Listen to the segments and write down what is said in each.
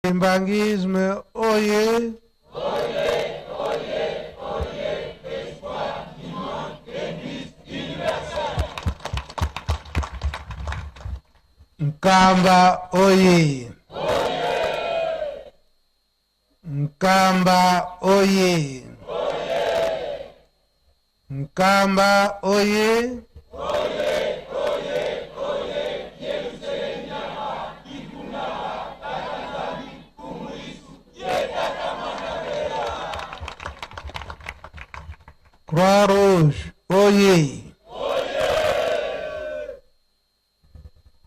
Mbangisme, oye! Oye, oye, oye, espoir du monde Église universelle. Nkamba, oye! Oye, Nkamba, oye! oye, Nkamba, oye! oye, oye, oye, Yerusalemu nyama, ikuna, takazami, kumulisu, yetakamana. Croix-Rouge, oye!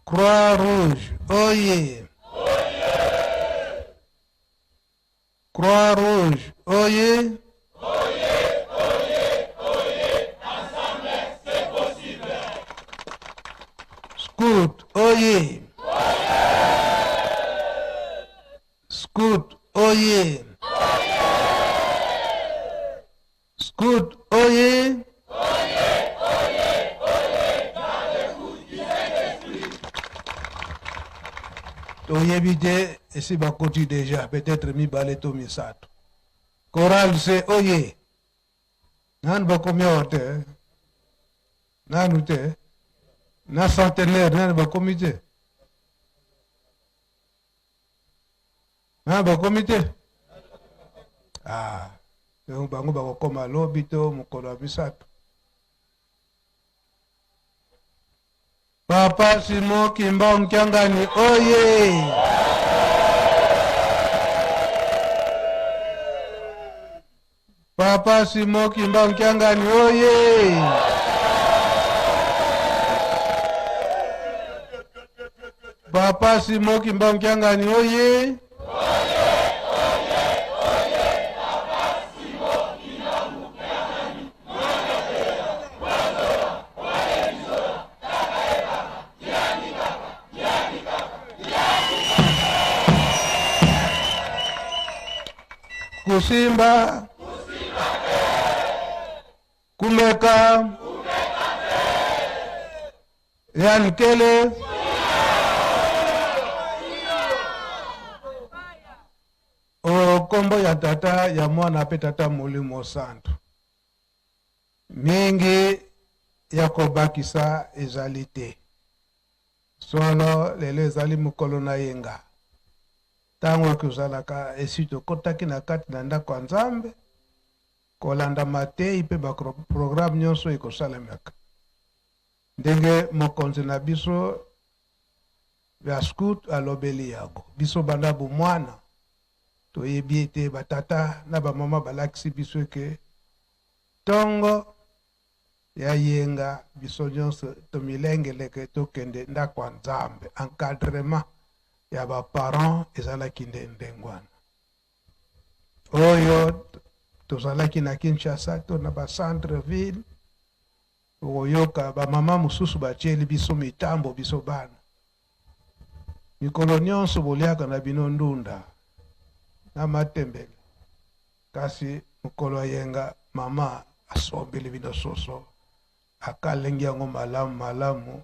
Croix-Rouge, oye! Croix-Rouge, oye! Ensemble, c'est possible. Scout, oye! Scout, oye! Scout, oye! Oyebite, et si bakoti déjà, peut-être mi baleto mi sato. Choral c'est oye. Nan bakomi ote. Nan ute. Na centenaire, nan bakomite. Nan bakomite. Ah. Donc bango bakokoma lobito mukolo misato. Papa Simon Kimba Mkiangani, oye! Papa Simon Kimba Mkiangani, oye! Papa Simon Kimba Mkiangani, oye! Kusimba, kumeka, yankele, kombo ya tata ya mwana pe tata Molimo Santu. Mingi ya kobakisa ezali te. Solo lelo ezali mukolo na yenga. Tango kuzalaka esito kotaki na kati na ndako ya Nzambe kolanda matei pe ba programme nyonso ekosalemaka. Ndenge mokonzi na biso ya scout alobeli yago. Biso banda bomwana toyebi ete batata na bamama balakisi biso ke tongo ya yenga biso nyonso tomilengeleke tokende ndako ya Nzambe. Encadrement ya ba parents ezalaki ndengwana. Oyo tozalaki na Kinshasa to na ba centre ville oyoka ba mama mususu batieli biso mitambo biso bana. Mikolo nyonso boliaka na bino ndunda na matembele. Kasi mukolo yenga mama asombeli bino soso akalengi yango malamu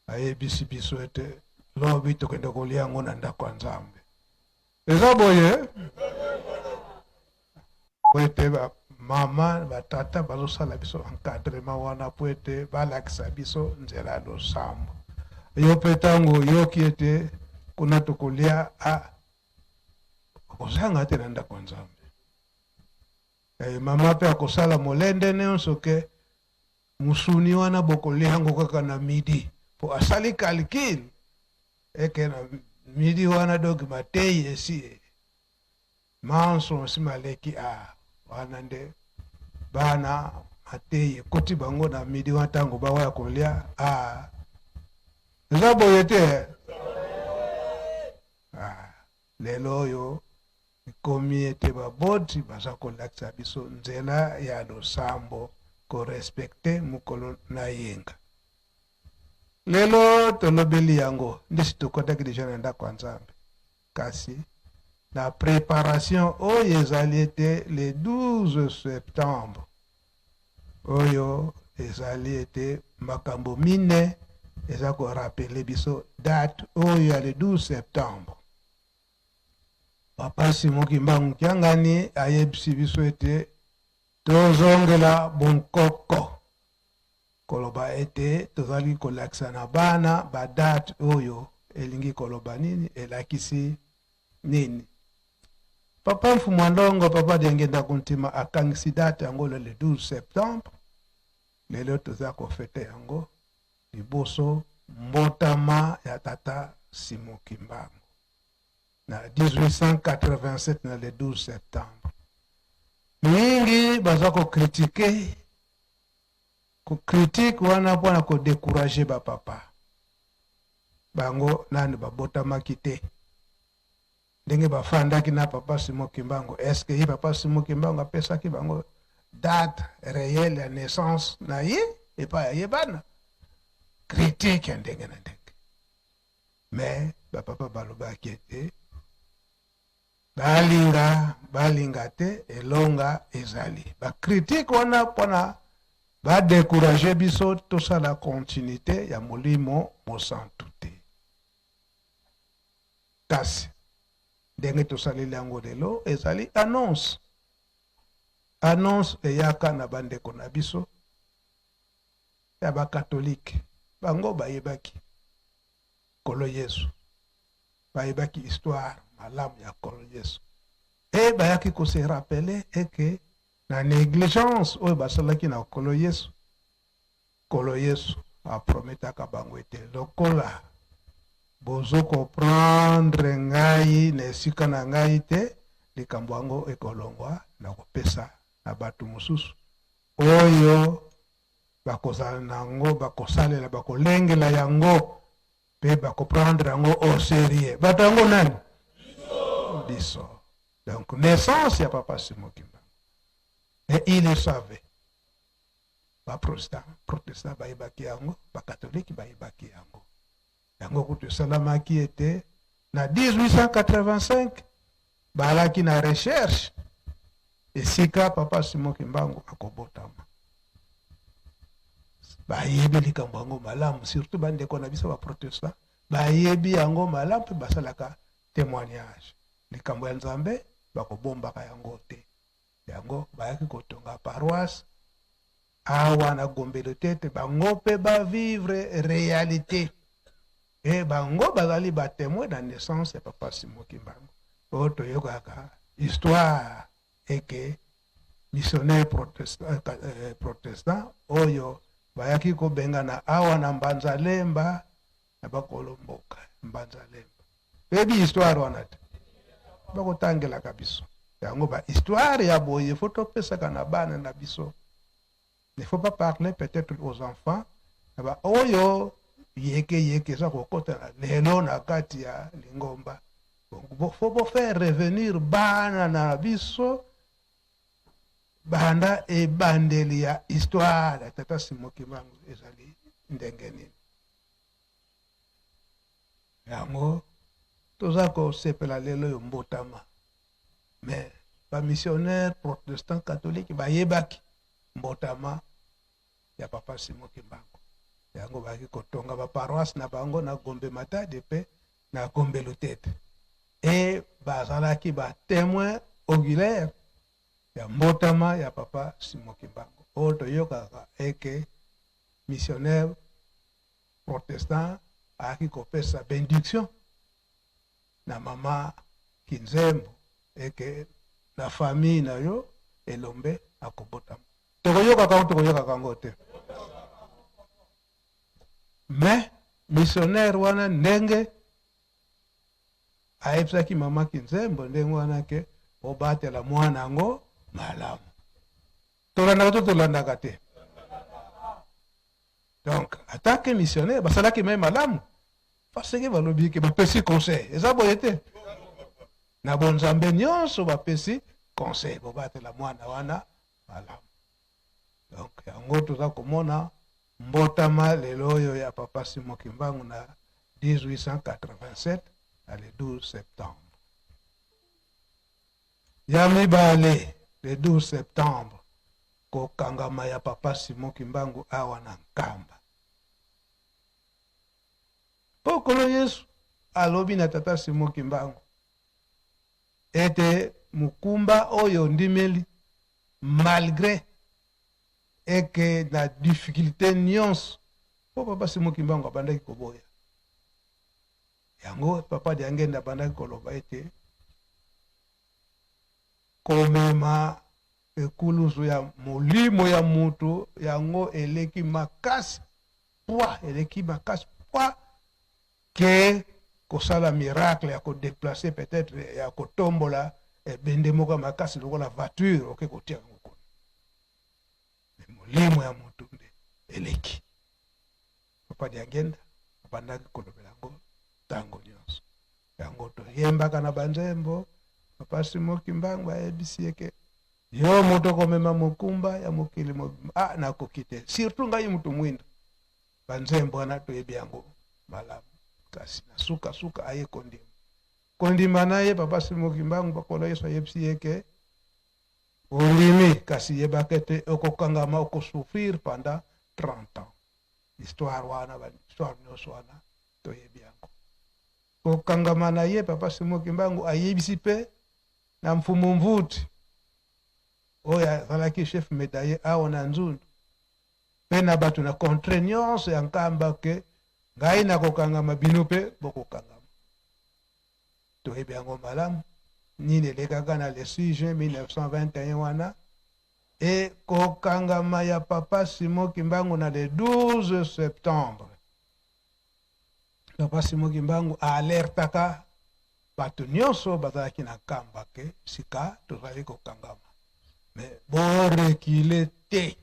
ayebisi biso ete lobi tokende kolia yango na ndako ya Nzambe. Eza boye po ete mama batata bazosala biso encadrement wana po ete balakisa biso nzela ya losambo. Yo pe ntango yoki ete kuna tokolia okozanga te na ndako ya Nzambe. Mama pe akosala molende nyonso ke musuni wana bokolia yango kaka na midi po asali calcul eke na midi wana doki matei esi manso si maleki wana nde bana matei koti bango na midi wana tango bawaya kolia eza boye te. Lelo oyo ikomi ete baboti baza kolakisa biso nzela ya losambo korespecte mukolo na yenga. Lelo tolobeli yango ndesi tokotaki deja na ndako ya Nzambe. Kasi la préparation oyo ezali ete le 12 septembre oyo ezali ete makambo mine eza ko rappeler biso date oyo ya le 12 septembre. papa Simon Kimbangu kiangani ayebisi biso ete tozongela bonkoko koloba ete tozali kolakisa na bana badate oyo elingi koloba nini elakisi nini. Papa Mfumwandongo papa dengenda kuntima akangisi date yango le 12 septembre lelo toza kofete yango liboso mbotama ya tata Simon Kimbangu na 1887 na le 12 septembre. Mingi baza ko critique wana pona ko décourager ba papa bango nani babotamaki te ndenge bafandaki na papa Simon Kimbangu. Est-ce que papa Simon Kimbangu apesaki bango date réelle ya naissance na ye epa ye bana critique ya ndenge na ndenge. Mais bapapa balobaki ete balinga te elonga ezali bacritique wana mpona badécourage biso tosala continuité ya molimo mosantu te. Kasi ndenge tosaleli yango lelo ezali annonce eyaka na bandeko na biso ya bakatolike bango bayebaki kolo Yesu, bayebaki histoire malamu ya kolo Yesu e bayaki kose rappeler eke na négligence oyo basalaki na kolo Yesu aprometaka bango ete lokola bozo comprendre ngai na esika na ngai te likambo yango ekolongwa na kopesa na bato mosusu oyo bakozala nango bakosalela bakolengela yango pe bakoprendre yango au sérieux. Bato yango nani? Biso. Donc naissance ya papa Simon Kimbangu. Et il le savait. Ba protestant bayebaki yango, ba catholique bayebaki yango. Yango kutu salamaki ete na 1885 balaki na recherche esika papa Simon Kimbangu akobotama. Bayebi likambo yango malamu, surtout bandeko na biso ba protestant bayebi yango malamu pe basalaka témoignage. Likambo ya Nzambe bakobombaka yango te. Yango bayaki kotonga paroisse awa na Gombelo tete bango pe ba vivre réalité. Et bango bazali ba témoin de naissance ya papa Simon Kimbangu. Oto yokaka histoire eke missionnaire protestant oyo bayaki ko benga na awa na Mbanzalemba na bakolomboka Mbanzalemba. Bebi histoire wana te. Bakotangela kabiso. Yango ba histoire ya boye faut topesaka na bana na biso. Il ne faut pas parler peut-être aux enfants. Ba oyo yeke za kokota lelo na kati ya Lingomba. Faut faire revenir bana na biso banda e bandeli ya histoire tata Simon Kimbangu ezali ndenge nini. Yango toza ko sepela lelo yo mbotama. Mais ba missionnaire protestant catholique bayebaki mbotama ya papa Simon Kimbangu. Yango baki kotonga ba paroisse na bango na Gombe Matadi pe na Gombelo tete. Et bazalaki ba témoin oculaire ya mbotama ya papa Simon Kimbangu. Oto yokaka eke missionnaire protestant aki kopesa bénédiction na mama Kinzembo eke na famille na yo elombe akobotama. Tokoyoka kango te. Mais missionnaire wana ndenge aepsaki mama Kinzembo ndenge wana ke obatela mwana ngo malamu. Tolandaka te. Donc, attaque missionnaire, basalaki même malamu. Parce que balobi ke bapesi conseil. Eza boyete. Na bonzambe nyonso bapesi conseil. Bobatela mwana wana malamu. Donc, yango toza komona mbotama lelo oyo ya papa Simon Kimbangu na 1887 à le 12 septembre. Ya mibale le 12 septembre kokangama ya papa Simon Kimbangu awa na Nkamba. Pokolo Yesu alobi na tata Simon Kimbangu ete mukumba oyo ndimeli malgré eke na difficulté nyonso po papa Simon Kimbangu abandaki koboya yango papa Diangenda abandaki koloba ete komema ekulusu ya molimo ya mutu yango eleki makasi ke kosala miracle ya kodeplace peut-être ya kotombola bende moko makasi lokola voiture oke kotia yango kuna molimo ya mutu nde eleki papa Diangenda abandaki kolobela yango ntango nyonso yango toyembaka na banzembo papa Simon Kimbangu ayebisi eke yo moto komema mokumba ya mokili nakoki te surtout ngai mutu mwinda banzembo wana toyebi yango malamu kasi na suka aye kondima na ye papa Simon Kimbangu bakolo yeso ayebisi eke olimi kasi yebaka ete okokangama okosouffrir pendant 30 ans histoire nyonso wana toyebi yango kokangama na ye papa Simon Kimbangu ayebisi mpe na mfumu mvuti oyo azalaki chef médaillé awa na Nzundu mpe na bato na contre nyonso ya nkamba ke ngai nakokangama bino mpe bokokangama toyebi yango malamu nini elekaka na le 6 juin 1921 wana e kokangama ya papa Simon Kimbangu na le 12 septembre papa Simon Kimbangu alertaka bato nyonso bazalaki na nkamba ke sika tozali kokangama me borekile te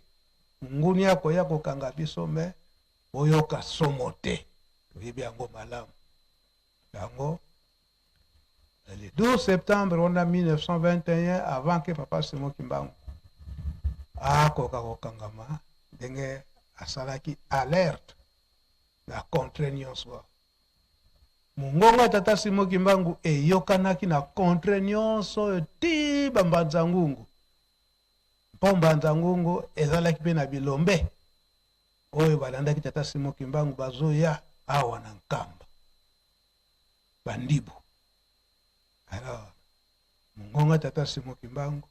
nguni yako ya kokanga biso me boyoka somo te toyebi yango malamu yango le 12 septembre on a 1921 avant que papa Simon Kimbangu akoka kokangama ndenge asalaki alerte na contre nyonso mungonga tata Simon Kimbangu eyokanaki na contre nyonso ti bambanza ngungu mpo mbanza ngungu ezalaki mpe na bilombe oyo balandaki tata Simon Kimbangu bazoya awa na nkamba bandibu alors mungonga tata Simon Kimbangu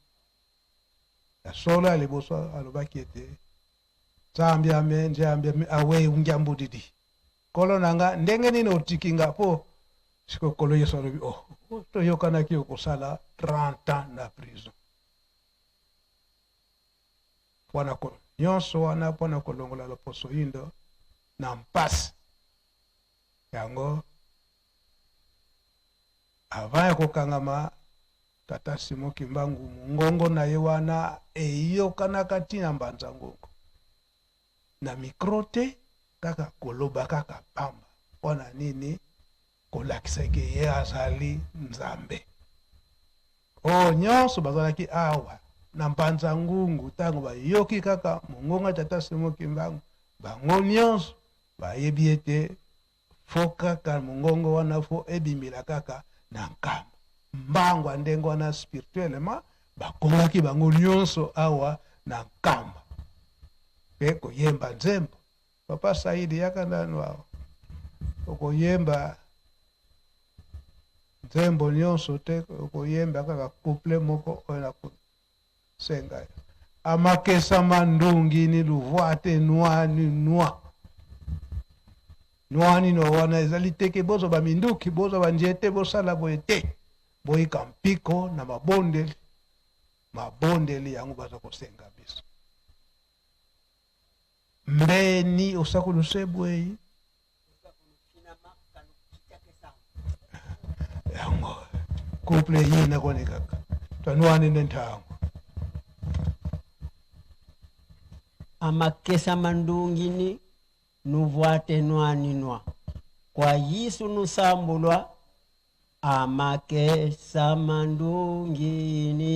ya solo ya liboso alobaki ete nzambe awe ungiambu didi kolo nanga ndenge nini otikinga po siko kolo yeso alobi toyokanaki okosala 30 ans na prison wana nyonso wana mpona kolongola loposo yindo na mpasi yango avant ya kokangama tata Simon Kimbangu mungongo na ye wana eyokanaka ntina mbanza ngongo na mikro te kaka koloba kaka pamba mpona nini kolakisa ke ye azali nzambe nyonso bazalaki awa na mbanza ngungu ntango bayoki kaka mongonga tata Simon Kimbangu bango nyonso bayebi ete fo kaka mongongo wana fo ebimila kaka na nkamba mbangwa ndenge wana spirituellement bakongaki bango nyonso awa na nkamba mpe koyemba nzembo papa Saidi yaka ndanu awa okoyemba nzembo nyonso te okoyemba kaka couple moko oyo na senga amakesa mandungi ni luvwate nwani no wana ezali teke bozo baminduki bozo banjete bosala boye te boyika mpiko na mabondeli yango baza kosenga biso mbeni osakuluse bweyi yango couple yina kone kaka tanwani nentango amakesa mandungini nuvwate nwaninwa kwa Yesu nusambulwa amakesa mandungini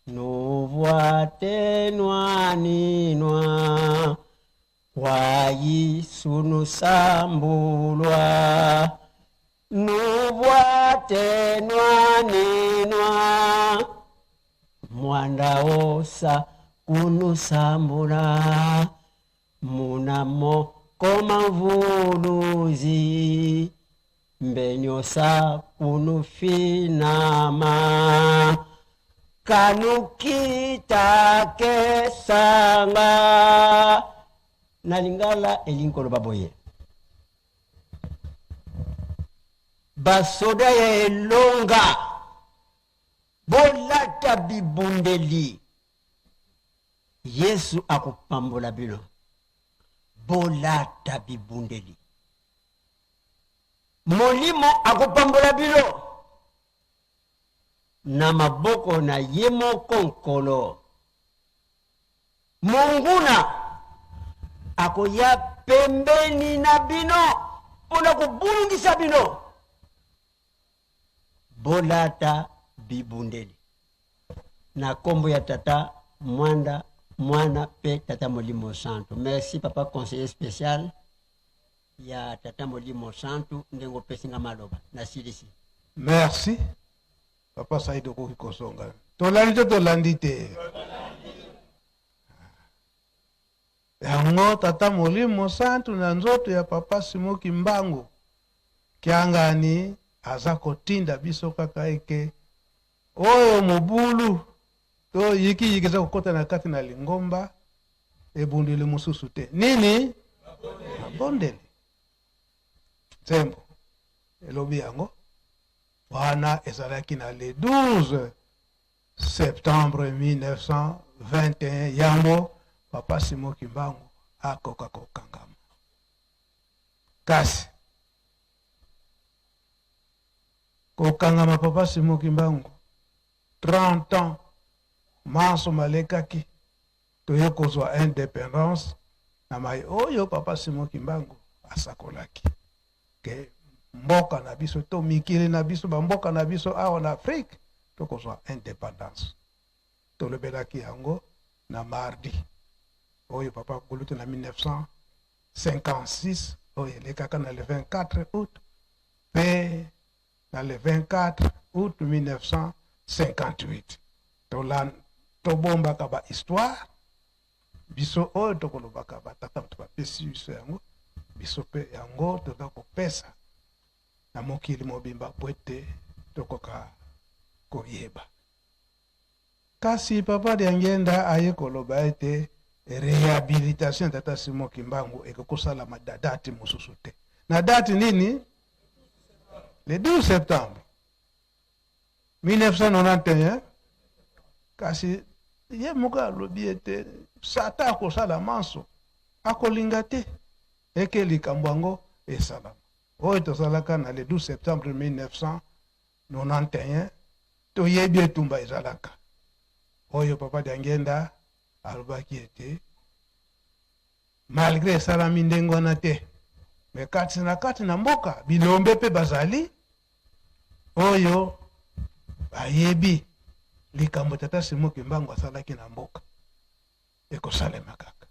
nuvwate nwaninwa kwa Yesu nusambulwa nuvwate nwaninwa mwanda osa unusambula munamo koma mvuluzi mbenyo sa kunufinama kanukita kesanga nalingala elinkolo baboye basoda ya elonga bolata bibundeli Yesu akupambola bino bolata bibundeli molimo akupambola bino na maboko na ye moko nkolo munguna akoya pembeni na bino mpona kubulungisa bino bolata bibundeli na kombo ya tata mwana pe tata molimo santo. Merci papa conseiller spécial ya tata molimo santo ndengo pesinga maloba na silisi. Merci papa Saido ko kosonga tolandi te yango tata molimo santo na nzoto ya papa Simo Kimbangu kiangani aza kotinda biso kaka eke oyo mobulu to yiki za kokota na kati na lingomba ebundeli mususu te nini mabondeli tembo elobi yango wana ezalaki na le 12 septembre 1921 yango papa Simo Kimbangu akoka kokangama kasi kokangama papa Simo Kimbangu 30 ans maso malekaki toye kozwa indépendance na mai oyo papa Simo Kimbangu asakolaki ke mboka na biso to mikili na biso bamboka na biso awa na Afrique tokozwa indépendance tolobelaki yango na mardi oyo papa kulutu na 1956 oyo elekaka na le 24 août pe na le 24 août 1958 tobombaka ba histoire biso oyo tokolobaka batata bato bapesi biso yango biso pe yango toza kopesa na mokili mobimba po ete tokoka koyeba kasi papa Diangenda aye koloba ete réhabilitation tata Simo Kimbangu ekokosalama na date mosusu te na date nini le 12 septembre 1991 kasi ye moko alobi ete sata akosala manso akolinga te eke likambo yango esalama oyo tosalaka na le 12 septembre 1991 toyebi etumba ezalaka oyo papa Diangenda alobaki ete malgré esalami ndenge wana te me kati na mboka bilombe pe bazali oyo bayebi likambo tata Simo Kimbangu asalaki na mboka ekosalema kaka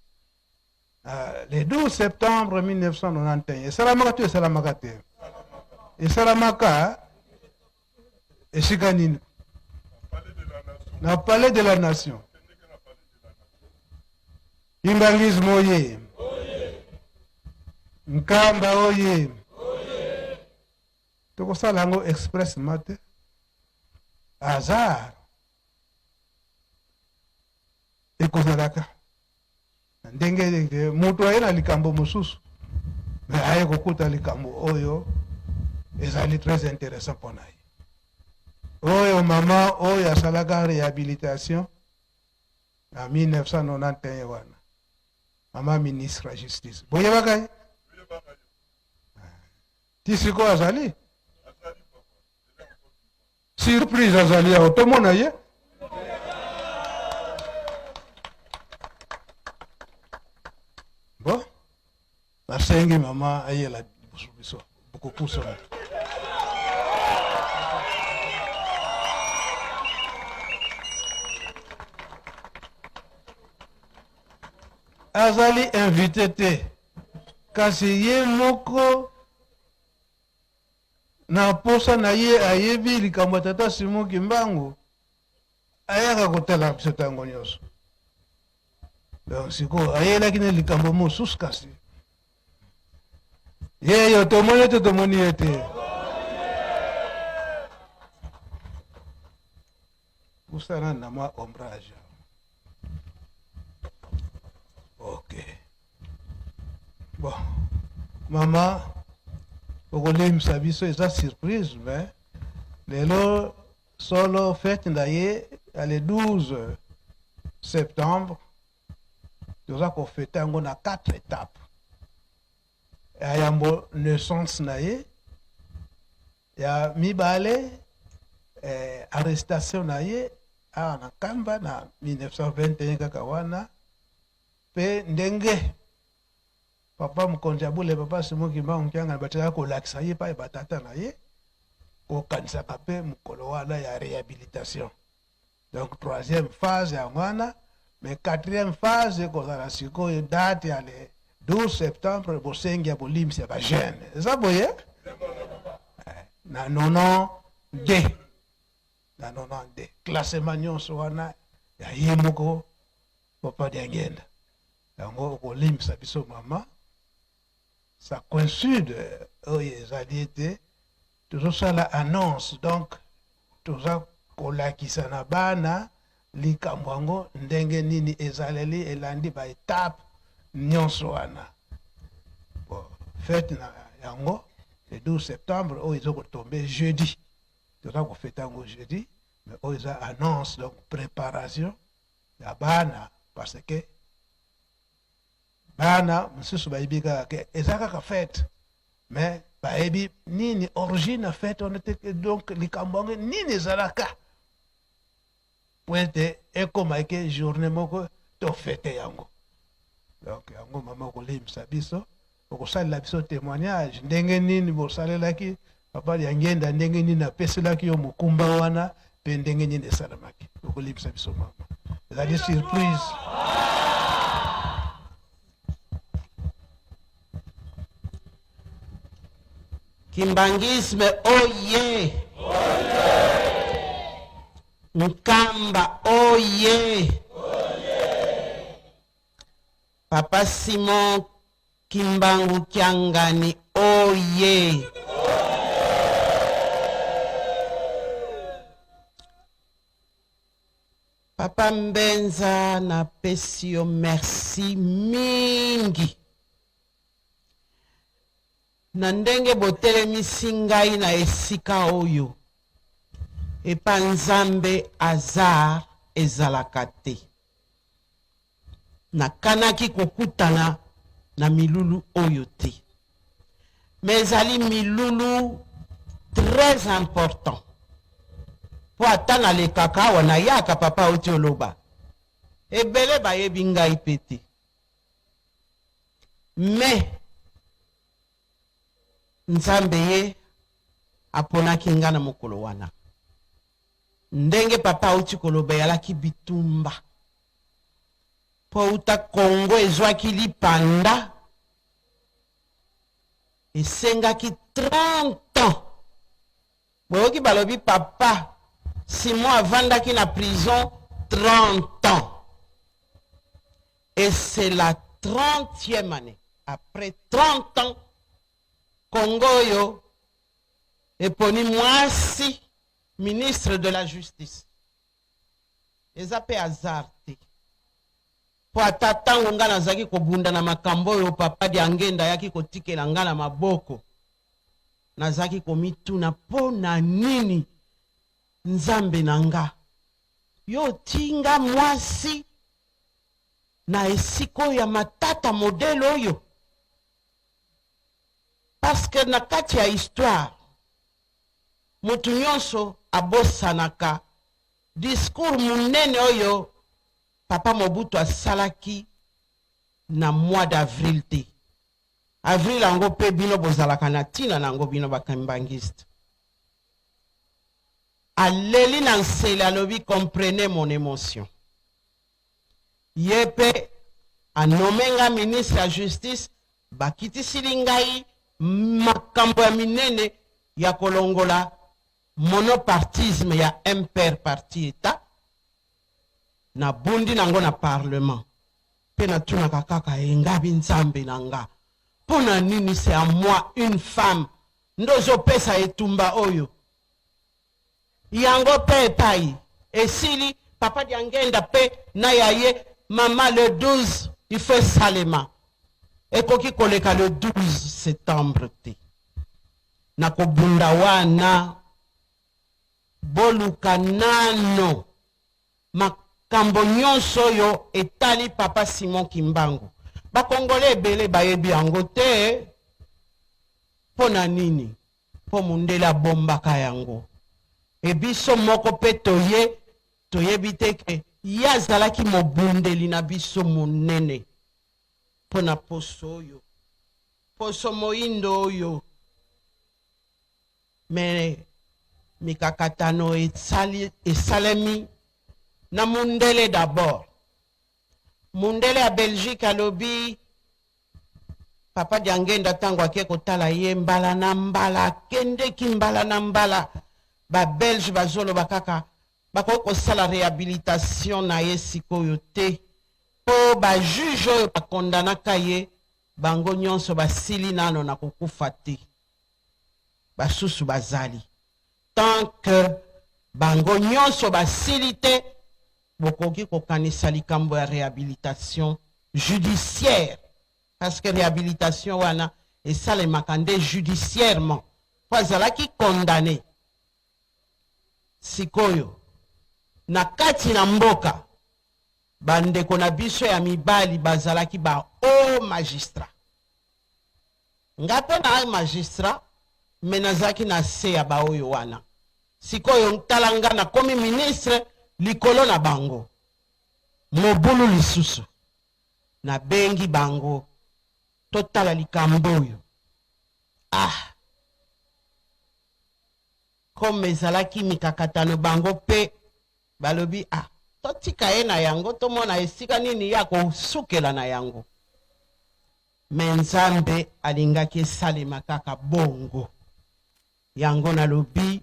le 12 septembre 1991 esalamaka to esalamaka te esalamaka esika nini na palais de la nation Imbangisme oye Nkamba oye tokosala yango express mate hasard ekozalaka ndenge mutu aye na likambo mosusu me aye kokuta likambo oyo ezali très intéressant mpona ye oyo mama oyo asalaka réhabilitation na 1991 wana mama ministre ya justice boyebaka ye tisiko azali surprise azali aho tomona ye bon nasengi mama ayela liboso biso bokopusa azali invité te kasi ye moko na posa na ye ayebi likambo ya tata Simo Kimbangu ayaka kotala biso ntango nyonso donc sikoyo ayelaki na likambo mosusu kasi yeyo tomoni ete tomoni ete kusana na mwa ombrage. Ok. Bon. Maman, okolimisa biso eza surprise, mais lelo solo fête ndaye le 12 septembre toza ko fête yango na 4 étapes. Ayambo naissance naye ya mibale arrestation naye na kamba na 1921 kaka wana pe ndenge papa mkonjabule papa Simoki Mbangukianga bataka kolakisa ye pa batata na ye kokanisaka mpe mokolo wana ya réhabilitation. Donc troisième phase ya wana, mais quatrième phase ekozala sikoyo date ya le 12 septembre bosengi ya bolimisi ya bajeune eza boye na 92 na 92 classement nyonso wana ya ye moko papa Diangenda yango okolimisa biso mama. Ça coïncide oyo ezali ete tozosala annonce, donc toza kolakisa na bana likambo yango ndenge nini ezaleli elandi ba étape nyonso wana. Bon, fête na yango le 12 septembre oyo ezokotombe jeudi, toza kofete yango jeudi, mais oyo eza annonce, donc préparation ya bana, parce que bana mosusu bayebi kaka eza kaka fête, mais bayebi nini origine ya fête wana te, donc likambo yango nini ezalaka po ete ekoma eke journée moko tofete yango. Donc yango mama okolimisa biso, okosalela biso témoignage ndenge nini bosalelaki papa Diangenda, ndenge nini apeselaki yo mokumba wana pe ndenge nini esalamaki. Okolimisa biso mama, ezali surprise. Kimbangisme oye! Nkamba oye! Papa Simon Kimbangukiangani oye! Papa Mbenza na pesio merci mingi. Na ndenge botelemisi ngai na esika oyo epa Nzambe azar ezalaka te. Nakanaki kokutana na milulu oyo te, mais ezali milulu très important po ata nalekaka awa nayaka papa oti oloba ebele bayebi ngai pe te, mais Nzambe ye aponaki nga na mokolo wana. Ndenge papa uti koloba yalaki bitumba po uta Kongo ezwaki lipanda esengaki 30 ans. Boyoki balobi papa Simon avandaki na prison 30 ans. Et c'est la 30e année, après 30 ans, Congo yo eponi mwasi ministre de la justice. Eza pe hasard te. Po ata tango nga nazaki kobunda na makambo yo papa Diangenda yaki kotikela nga na maboko. Nazaki komituna po na nini Nzambe na nga yo tinga mwasi na esiko ya matata modele oyo. Parce que na kati ya histoire mutu nyonso abosanaka discours munene oyo papa Mobutu asalaki na mois d'avril te. Avril ango pe bino bozalaka na tina nango bino bakambangiste. Aleli na nsele alobi comprenez mon émotion. Yepe anomenga ministre ya justice bakitisili ngai makambo ya minene ya kolongola monopartisme ya imper parti état na bundi nango na parlement pe na tuna kaka engabi Nzambe nanga pona nini c'est à moi une femme ndozo pesa etumba oyo yango pe epai esili papa diangenda pe na yaye mama le 12 il faut salema ekoki koleka le 12 septembre te na kobunda wana boluka nano makambo nyonso oyo etali papa Simon Kimbangu bakongole ebele bayebi yango te mpo na nini mpo mundele abombaka yango ebiso moko mpe toyebi te ke ye azalaki mobundeli na biso monene mpo na poso oyo poso moyindo oyo me mikakatano esalemi na mundele d'abord mundele ya Belgique alobi papa diangenda ntango ake kotala ye mbala na mbala akendeki mbala na mbala babelge bazoloba kaka bakoki kosala réhabilitation na ye sikoyo te mpo bajuge oyo bakondanaka ye bango nyonso basili nano na kokufa te basusu bazali tant que bango nyonso basili te bokoki kokanisa likambo ya réhabilitation judiciaire parce que réhabilitation wana esalemaka nde judiciairement po azalaki condamné sikoyo na kati na mboka bandeko na biso ya mibali bazalaki ba o magistrat nga mpe na magistrat me nazalaki na se ya baoyo wana sikoyo ntala nga nakomi ministre likolo na bango mobulu lisusu nabengi bango totala likambo oyo comme ezalaki mikakatano bango mpe balobi totika ye na yango tomona esika nini ya kosukela na yango me nzambe alingaki esalema kaka bongo yango nalobi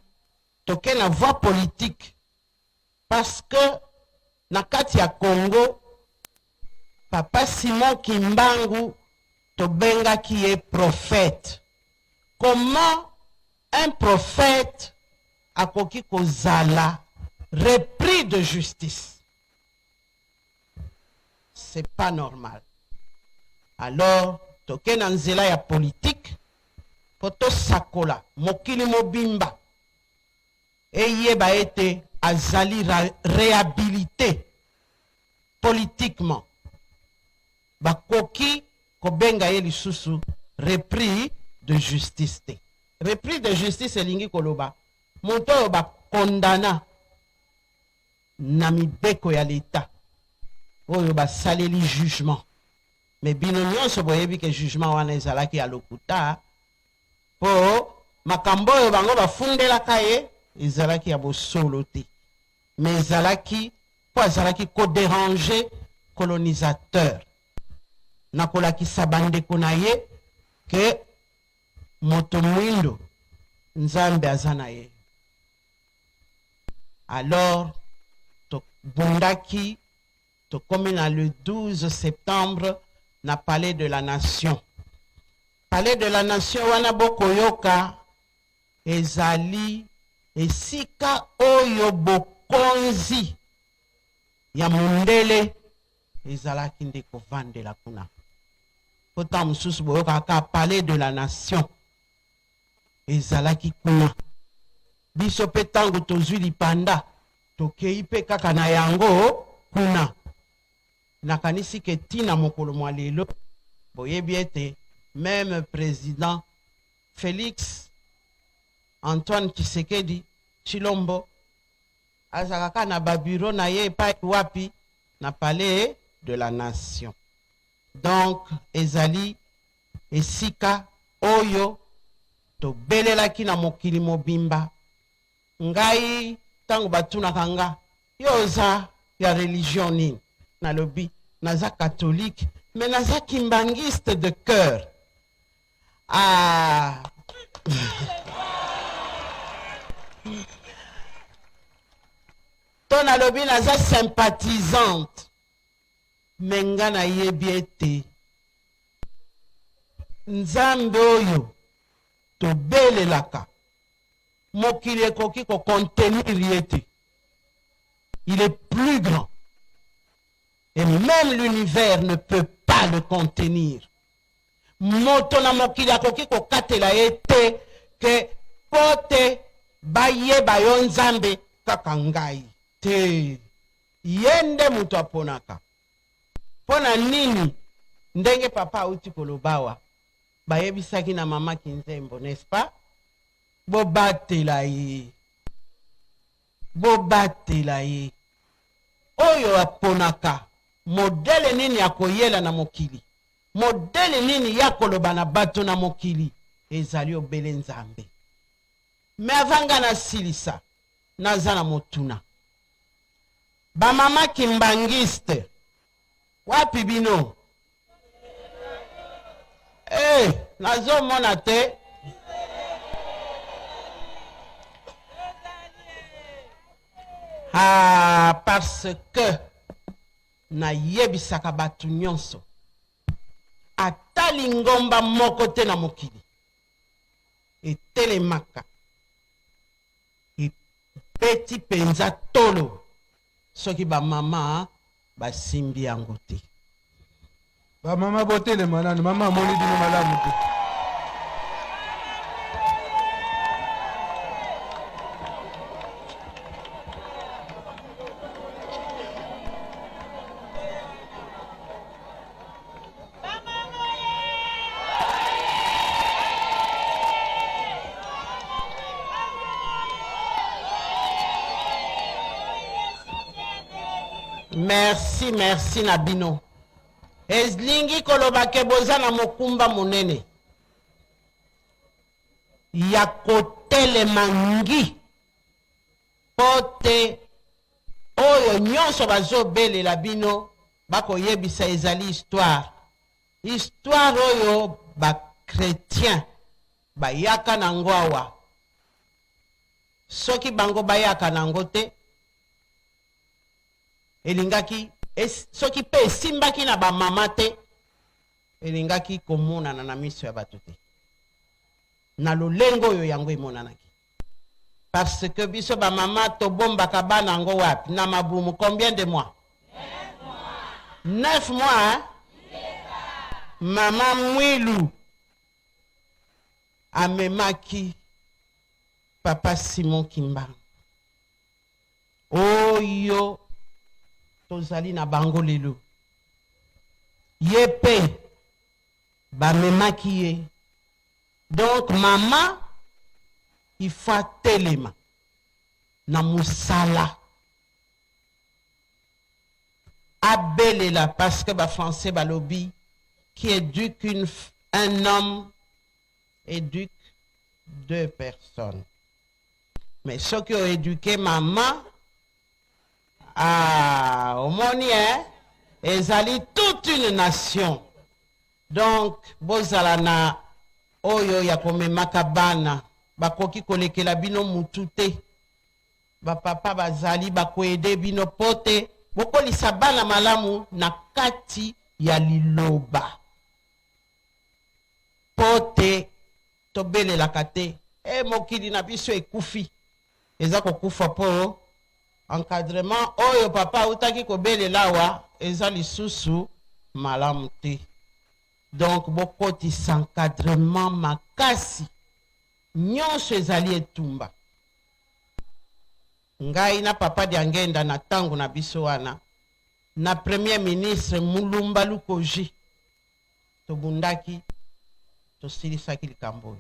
toke na voie politique parce que na kati ya Congo papa Simon Kimbangu tobengaki ye prophète. Comment un prophète akoki kozala repris de justice? C'est pas normal. Alors toke na nzela ya politique poto sakola mokili mobimba eyeba ete azali réhabilité politiquement bakoki kobenga ye lisusu repris de justice te. Repris de justice elingi koloba moto oyo bakondana na mibeko ya leta oyo basaleli jugement mais bino nyonso boyebi ke jugement wana ezalaki ya lokuta po makambo oyo bango bafundelaka ye ezalaki ya bosolo te mais ezalaki po azalaki kodéranger colonisateur nakolakisa bandeko na ye ke moto mwindo nzambe aza na ye. Alors tobundaki tokomi na le 12 septembre na palais de la nation. Palais de la nation wana bokoyoka ezali esika oyo bokonzi ya mundele ezalaki nde kovandela kuna. Pourtant mosusu boyokaka palais de la nation ezalaki kuna. Biso pe tango tozwi lipanda tokei pe kaka na yango kuna. Nakanisi ke tina mokolo mwa lelo boyebi ete même président Félix Antoine Tshisekedi Chilombo azakaka na babiro na ye epai wapi na palais de la nation. Donc ezali esika oyo tobelelaki na mokili mobimba. Ngai tango batunaka nga yo oza ya religion nini nalobi naza catholique mais naza kimbangiste de cœur. To nalobi naza sympathisante mais nga nayebi ete nzambe oyo tobelelaka mokili ekoki kokontenir ye te. Il est plus grand. Et même l'univers ne peut pas le contenir. Moto na mokili akoki kokatela ete ke pote baye bayo nzambe kaka ngai te. Yende mutu aponaka. Pona nini ndenge papa auti kolobawa bayebisaki na mama Kinzembo, n'est-ce pas? Bobatela ye. Bobatela ye. Oyo aponaka. Modele nini ya koyela na mokili. Modele nini ya koloba na bato na mokili. Ezali obele nzambe. Me avanga na silisa. Naza na motuna. Ba mama kimbangiste. Wapi bino? Nazo mona te. Ah, parce que na yebisaka batu nyonso atali ngomba moko te na mokili etelemaka epeti penza tolo soki bamama basimbi yango te. Bamama botelema nani mama amoni bino malamu te. Merci Nabino. Ezlingi koloba ke boza na mokumba monene. Ya kotele mangi. Pote oyo nyonso bazo bele la bino bako yebisa ezali histoire. Histoire oyo ba chrétien bayaka nango awa. Soki bango bayaka nango te elingaki soki pe simbaki na ba mama te elingaki komona na miso ya bato te na lolengo oyo yango emonanaki parce que biso ba mama to bombaka bana ngo wapi na mabumu combien de mois 9 mois hein? Mama Mwilu amemaki papa Simon Kimba oyo tozali na bango lelo yepe bamemaki ye donc mama il faut telema na musala abelela parce que ba français balobi qui éduque un homme éduque 2 personnes mais ceux qui ont éduqué maman au moni ezali toute une nation donc bozala na oyo ya komemaka bana bakoki kolekela bino mutu te bapapa bazali bakoede bino pote bokolisa bana malamu na kati ya liloba pote tobelelaka te mokili na biso ekufi eza kokufa po encadrement oyo papa utaki kobelela awa eza lisusu malamu te donc bokotisa encadrement makasi nyonso ezali etumba ngai na papa Diangenda na tango na biso wana na premier ministre Mulumba Lukoji tobundaki tosilisaki likambo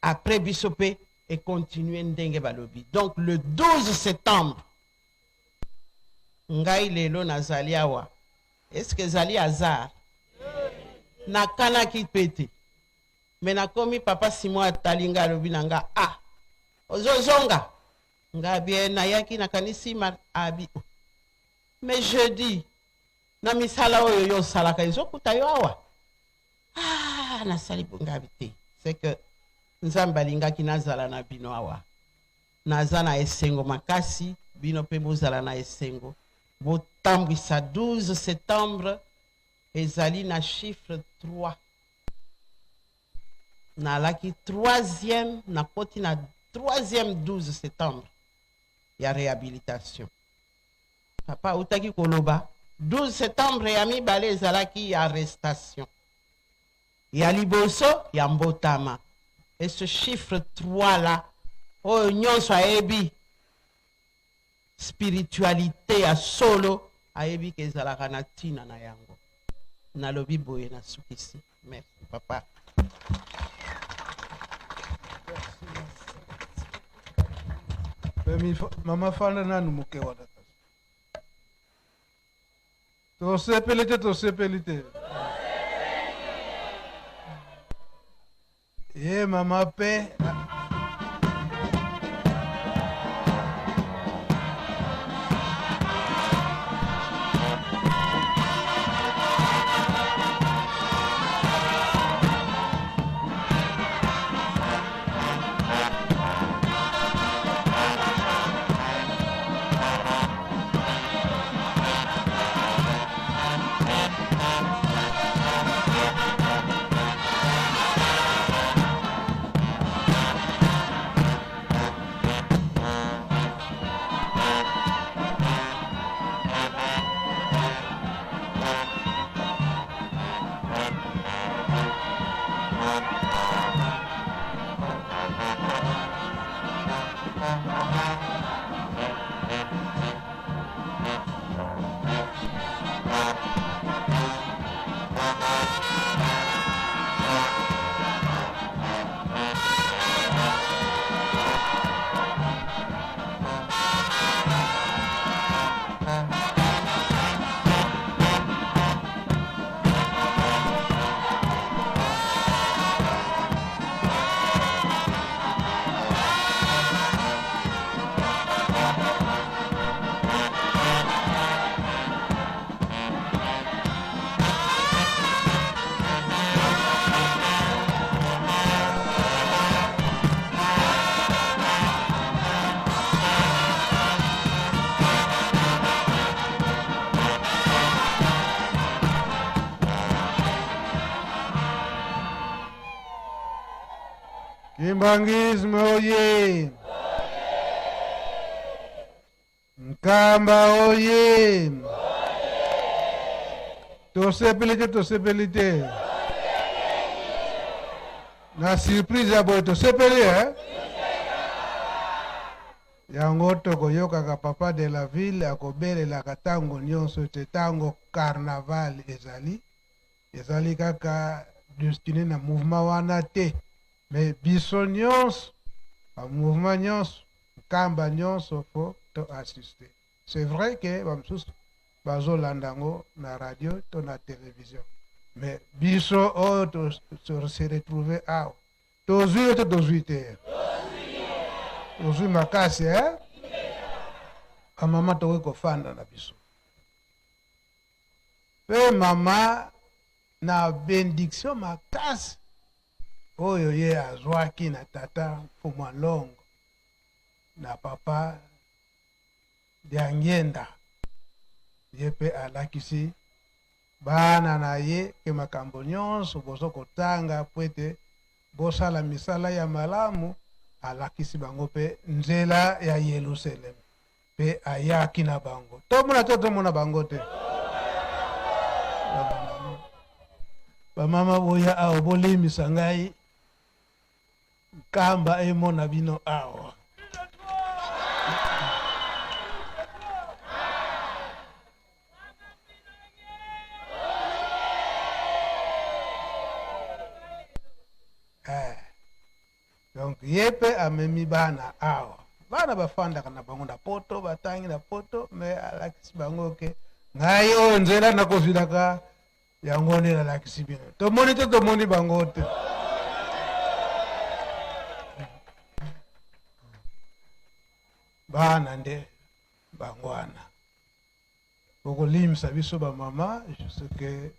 après biso pe et continuer ndenge balobi. Donc le 12 septembre ngai lelo nazali awa. Est-ce que zali hasard? Na kana ki pete. Mais na komi papa Simon atalinga lobi nanga ozozonga. Nga bien na yaki na kanisi abi. Mais je dis na misala oyo yo salaka ezokuta yo awa. Na sali bunga bite. C'est que nzambe alingaki nazala na bino awa naza na esengo makasi bino pe bozala na esengo botambwisa 12 septembre ezali na chiffre 3 nalaki 3e na koti na 3e 12 septembre ya réhabilitation. Papa utaki koloba 12 septembre ya mibale ezalaki ya arrestation ya liboso ya mbotama. Et ce chiffre 3 là oyo nyonso ayebi spiritualité ya solo ayebi ke ezalaka na ntina na yango. Nalobi boye na sukisi. Merci papa. Mama fana nanu muke wana. Tosepelite. Ye mama pe. Kimbangisme oye! Nkamba oye! Tosepelite. Na surprise ya boy tosepeli yango tokoyokaka papa de la ville akobelelaka ntango nyonso te ntango carnaval ezali kaka destiné na mouvement wana te. Mais biso nyonso, ba mouvement nyonso, kamba nyonso fo to assister. C'est vrai que bamsusu bazolanda ngo na radio to na télévision. Mais biso o to se retrouver awa. Tozwi te. Tozwi makasi Mama to kofanda na biso. Pe mama na benediction makasi. Oyo ye azwaki na tata Mfumwa Longo na papa Diangenda ye pe alakisi bana na ye ke makambo nyonso bozo kotanga pwete bosala misala ya malamu alakisi bango pe nzela ya Yerusalem pe ayaki na bango tomona bango te bamama boya awo bolimisa ngai kamba emona bino awa. Donc yepe amemi bana awa. Bana bafanda kana bango na poto, batangi na poto, me alakisi bango ke ngai o nzela na kozilaka yango ne alakisi bino. Tomoni bango te. Bana nde bangwana. Boko limsa biso ba mama, je sais que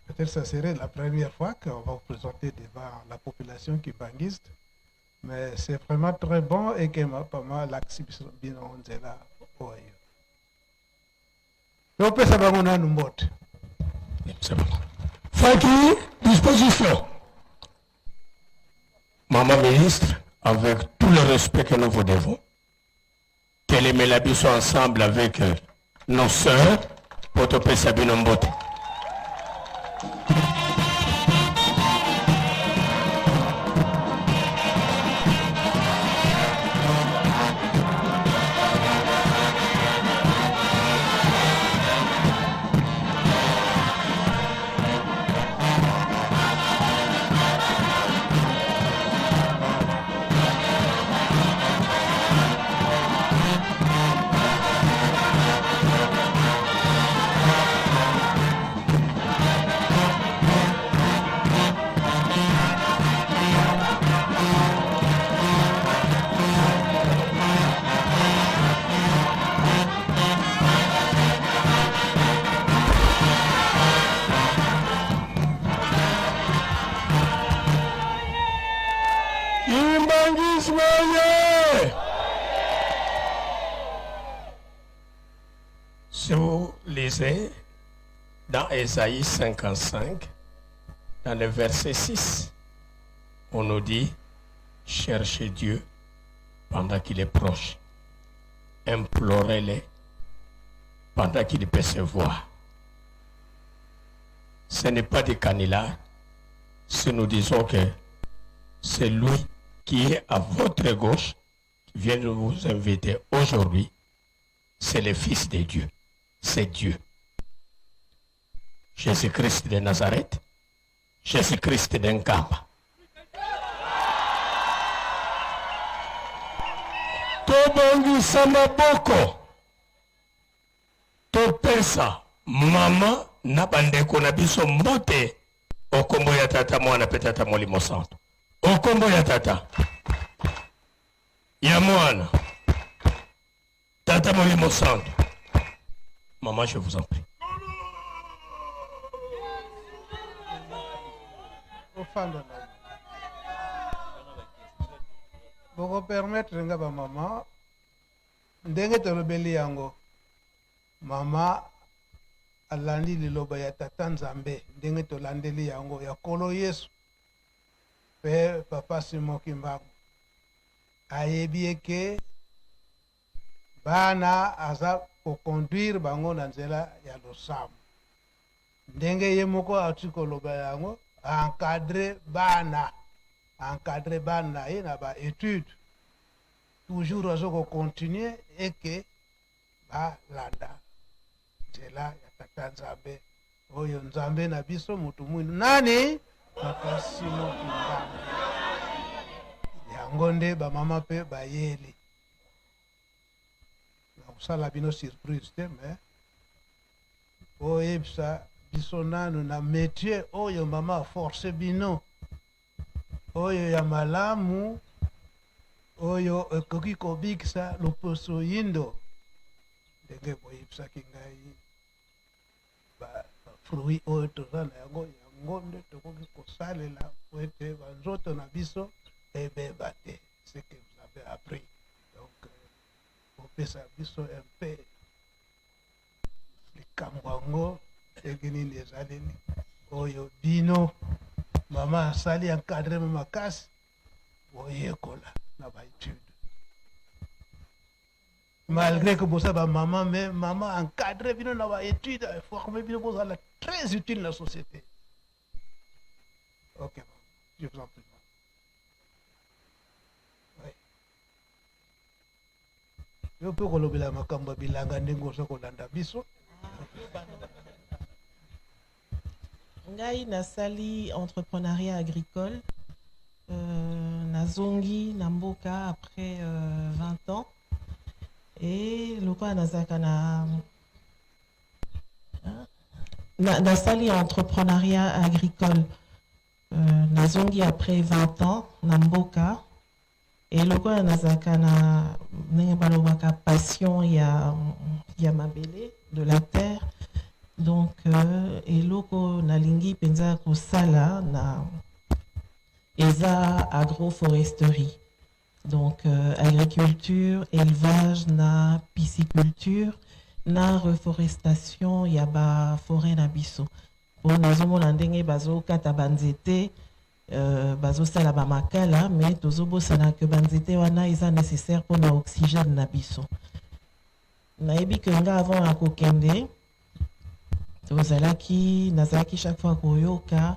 peut-être ça serait la première fois qu'on va vous présenter devant la population kimbanguiste, mais c'est vraiment très bon et que ma maman l'accepte bien on est là pour eux. Donc ça va mon nom mbote. C'est bon. Faki, disposition. Maman ministre, avec tout le respect que nous vous devons, Télémé la biso ensemble avec nos sœurs pour te passer Sabine Mbote. Si vous lisez dans Ésaïe 55, dans le verset 6, on nous dit, cherchez Dieu pendant qu'il est proche. Implorez-le pendant qu'il peut se voir. Ce n'est pas des canillards si nous disons que c'est lui qui est à votre gauche qui vient de vous inviter aujourd'hui. C'est le Fils de Dieu. C'est Dieu. Jésus-Christ de Nazareth. Jésus-Christ de Nkamba. Tobongisa maboko. Topesa mama na bandeko na biso mbote. Okombo ya tata mwana pe tata molimo santo. Okombo ya tata. Ya mwana. Tata molimo santo. Maman, je vous en prie. Pour permettre nga ba mama ndenge tolobeli yango mama alandi liloba ya tata Nzambe ndenge tolandeli yango ya kolo Yesu pe papa Simon Kimbangu ayebi eke bana aza koconduire bango na nzela ya losambo ndenge ye moko ati koloba yango encadrer bana ye na ba étude toujours azo kocontinue eke balanda nzela ya tata Nzambe oyo Nzambe na biso mutu mwinu nani papa Simon Kimbangu yango nde bamama mpe bayeli nakusala bino surprise te me oyebisa biso nanu na métier oyo mama aforce bino oyo ya malamu oyo ekoki kobikisa loposo yindo ndenge boyebisaki ngai bafruit oyo toza na yango nde tokoki kosalela po ete banzoto na biso ebeba te ce que vous avez appris donc opesa biso un peu likambo yango ndenge nini ezaleli oyo bino mama asali encadre makasi boyekola na baétude malgré que bosa bamama mais mama encadre bino na baétude forme bino bozala très utile na société. Ok, je vous en prie. Oui. Yo pe kolobela makambo bilanga ndenge oza kolanda biso. Ngai nasali entrepreneuriat agricole nazongi na mboka après 20 ans et lokola nazaka nasali entrepreneuriat agricole nazongi après 20 ans na mboka et lokola nazaka na ndenge balobaka passion ya mabele de la terre. Donc, eloko nalingi penza kosala na eza agroforesterie. Donc, agriculture, élevage, na pisciculture, na reforestation, ya ba forêt na biso. Bon, nazomona ndenge bazo kata banzete, bazo sala ba makala, mais tozo bosana que banzete wana eza nécessaire pour na oxygène na biso. nayebi que nga avant ya kokende nazalaki chaque fois koyoka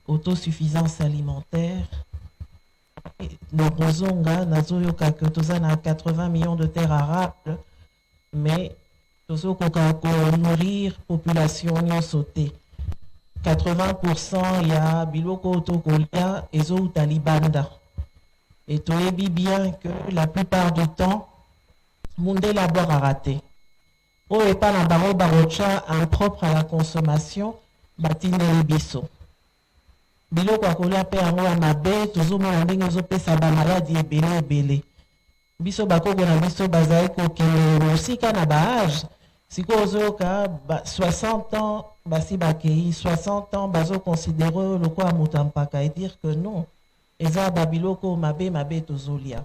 autosuffisance alimentaire nakozonga nazoyoka que toza na 80 millions de terres arables mais tozokoka konourrir population nyonso te 80% ya biloko tokolia ezouta libanda. Et toyebi bien que la plupart du temps, mundela boire a raté. O et pas na baro barocha impropre à la consommation, batindeli biso. Biloko akolia pe yango ya mabe, tozomona ndenge ozopesa ba maladie ebele. Biso bakoko na biso bazali kokende mosika na baage. Siko ozoka 60 ans, basi bakei 60 ans, bazo considérer le quoi mutampaka et dire que non. Eza babiloko mabe tozolia.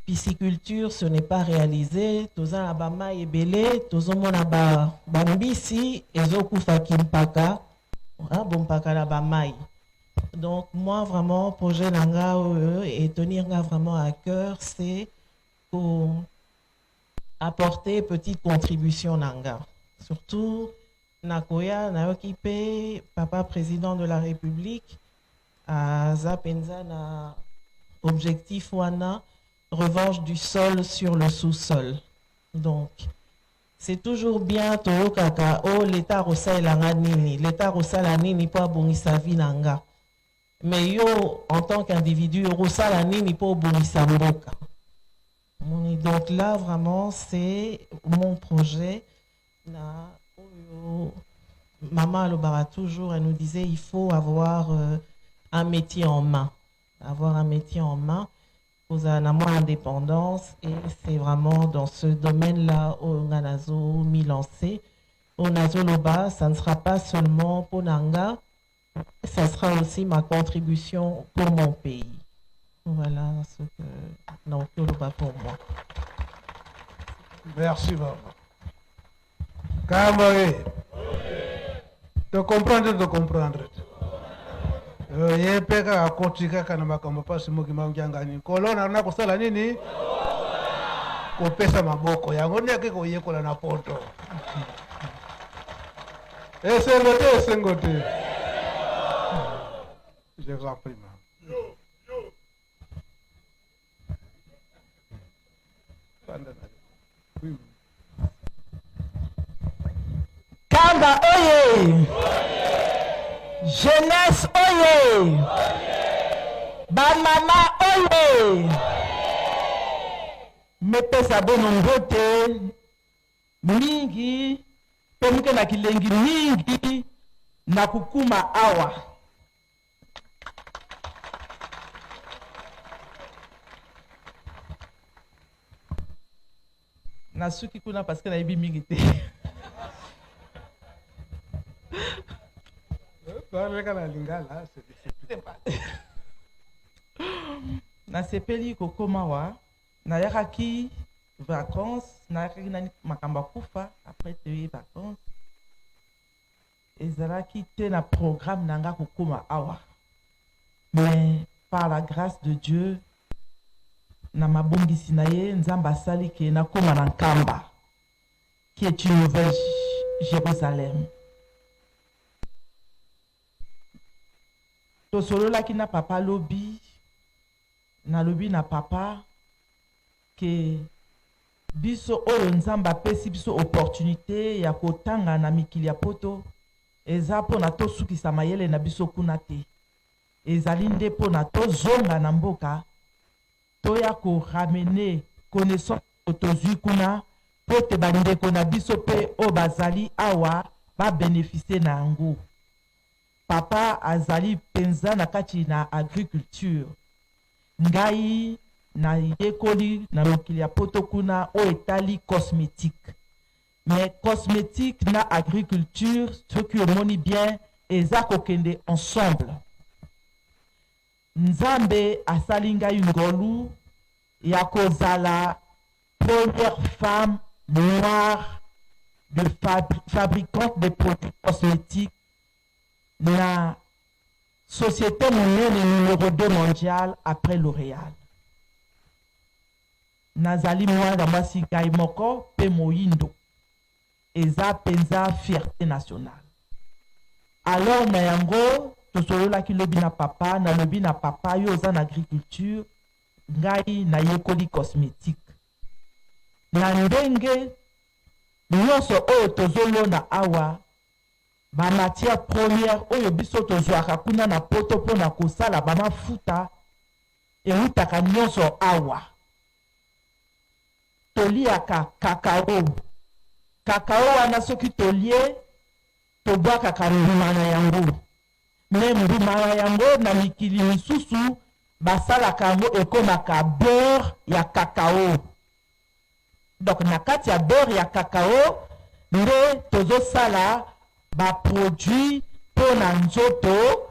Pisciculture, ce n'est pas réalisé. Toza na ba mai ebele, tozomona ba mbisi ezokufa kimpaka, bompaka na ba mai. Donc moi vraiment projet nanga et tenir nga vraiment à cœur, c'est pour apporter petite contribution nanga. Surtout nakoya nayoki pe papa président de la République à Zapenza na objectif wana revanche du sol sur le sous-sol. Donc c'est toujours bien to kaka oh l'état rosalanga nini, l'état rosala nini po abongisa vie nanga. Mais yo en tant qu'individu rosala nini po abongisa mboka. Donc là vraiment c'est mon projet. Maman Alobara toujours, elle nous disait il faut avoir un métier en main. Avoir un métier en main, pour avoir indépendance. Et c'est vraiment dans ce domaine-là où on a mis lancé. Au Nazoloba, ça ne sera pas seulement pour Nanga, ça sera aussi ma contribution pour mon pays. Voilà ce que Nazoloba pour moi. Merci, maman. Kamboé. De comprendre. Yepeka akotika kana makambo pasi muki mangangani. Kolona na kosala nini? Kopesa maboko. Yango ndeke koyekola na poto. Esengote. Je vous en prie. Kamba oye! Jeunesse oye! Bamama oye! Mepesa bono mbote mingi pemuke na kilengi mingi na kukuma awa. Nasuki kuna parce que na ibi mingi te. Na sepeli kokoma wa na yakaki vacances na yakaki na makamba kufa après te vacances ezalaki te na programme nanga kokoma awa, mais par la grâce de Dieu na mabongisi na ye nzamba asali ke na koma na Nkamba qui est une nouvelle Jérusalem. Tosololaki na papa lobi na papa ke biso oyo nzamba pesi biso opportunité ya kotanga na mikili ya poto eza mpona tosukisa mayele na biso kuna te, ezali nde mpona tozonga na mboka toya koramene connaissance tozwi kuna po te bandeko na biso mpe oyo bazali awa babénéficie na yango. Papa azali penza na kati na agriculture. Ngai na yekoli na mokili ya poto kuna o etali cosmétique. Mais cosmétique na agriculture, ce qui omoni bien, eza kokende ensemble. Nzambe asali ngai ngolu ya kozala première femme noire de fabricante de produits cosmétiques la société mondiale numéro 2 mondiale après L'Oréal. nazali mwana mwasi ngai moko mpe moyindo eza penza fierté nationale. Alors na yango tosololaki lobi na papa, na lobi na papa yo oza na agriculture, ngai na yekoli cosmétique. Na ndenge nyonso oyo tozolona awa, ba matière première oyo biso tozwaka kuna na poto mpona kosala bamafuta eutaka nyonso awa. Toliaka kakao. Kakao wana soki tolie tobwakaka mbuma na yango. Me mbuma na yango na mikili misusu basalaka yango ekomaka beurre ya kakao. Donc na kati ya beurre ya kakao nde tozosala ba produit mpona nzoto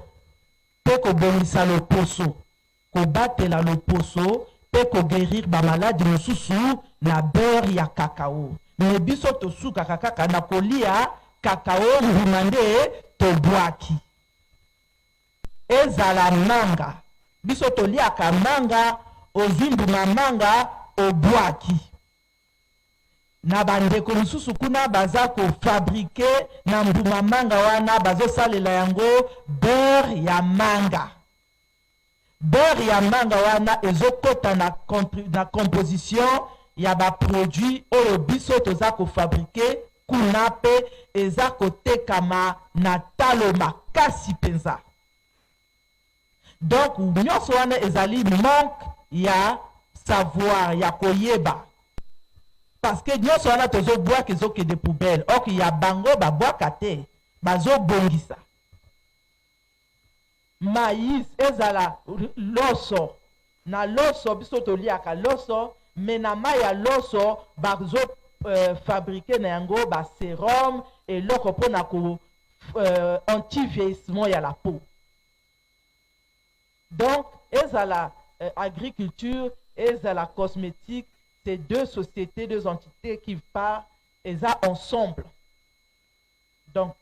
mpe kobongisa loposo, kobatela loposo mpe koguérir ba maladi mosusu na beurre ya kakao. Me biso tosukaka kaka na kolia kakao mbuma nde tobwaki. Ezala manga, biso toliaka manga, ozwi mbuma manga obwaki. Na bandeko mosusu kuna baza kofabrike na mbuma manga wana bazosalela yango beurre ya manga. Beurre ya manga wana ezokota na composition ya ba produit oyo biso toza kofabrike kuna pe eza kotekama na talo makasi penza. Donc nyonso wana ezali manque ya savoir ya koyeba. Parce que nyonso wana tozobwaka ezokende poubelle, or ya bango babwaka te bazobongisa. Maïs ezala loso, na loso biso toliaka loso, mais na mai ya loso bazo fabriquer na yango ba sérum et loko pona ko anti-vieillissement ya la peau. Donc ezala agriculture, ezala cosmétique, c'est deux sociétés, deux entités qui partent ensemble. Donc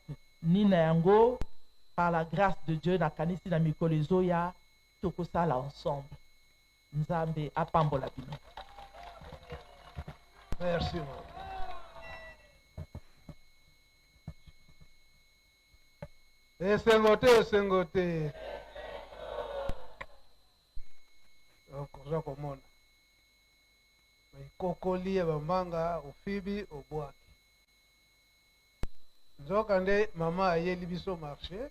Nina yango par la grâce de Dieu na kanisi na mikolo zoya tokosala ensemble. Nzambe apambola bino. Merci. Esengote. Oza komona. Ikokoli ya bamanga ofibi obwaki. Nzoka nde mama ayeli biso marché.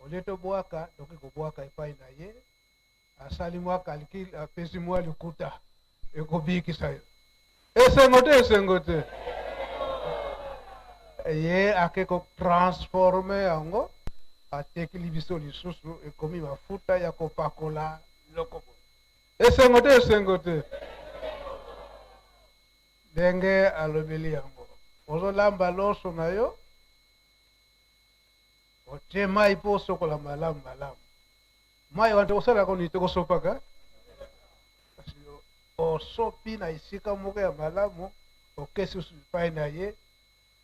Oleto bwaka, doki kobwaka epai na ye. Asali mwa calcul, apesi mwa likuta. Ekobikisa yo. Esengote. Ye akeko transforme yango. Ateki libiso lisusu ekomi mafuta ya kopakola lokobo. Esengote. Denge alobeli yango. Ozo lamba loso na yo. Otie mai po sokola malamu. Mai wante osala ko nite ko sopaka. Osopi na isika moko ya malamu. Okesi usipai na ye.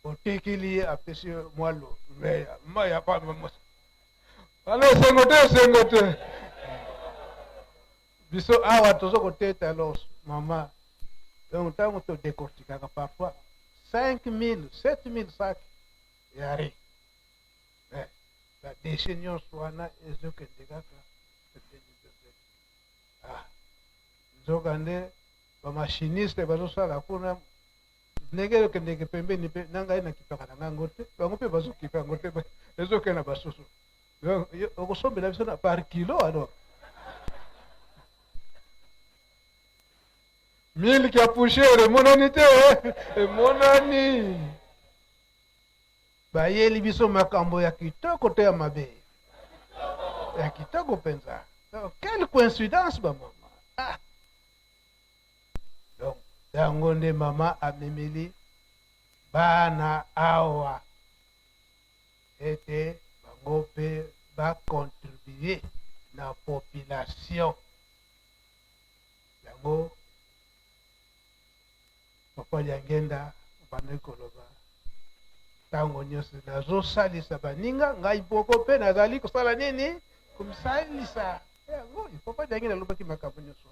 Otekili apesi mwalo. Mai apa mamos. Ale sengote. Biso awa tozo ko teta loso mama. Donc tant que décortiquer parfois 5 000, 7 000 sacs yari. La décision soit na ezoke ndekaka. Zokande ba machiniste bazosala kuna ndenge ke ndenge pembeni pe nanga ina kipaka na ngote. Bango pe bazokipa ngote ezoke na basusu. Donc okosombela biso na par kilo alors. Mille qui a poussé, monani te, monani. Baye libiso makambo ya kitoko te ya mabe. Ya kitoko penza. Donc, quelle coïncidence, ba mama. Ah. Donc, dangonde mama amemeli bana awa. Ete bango pe ba contribuer na population. Dango papa yangenda bande koloba tango nyonso nazosalisa baninga ngai poko pe nazali kosala nini komisalisa yango papa yangenda alobaki makambo nyonso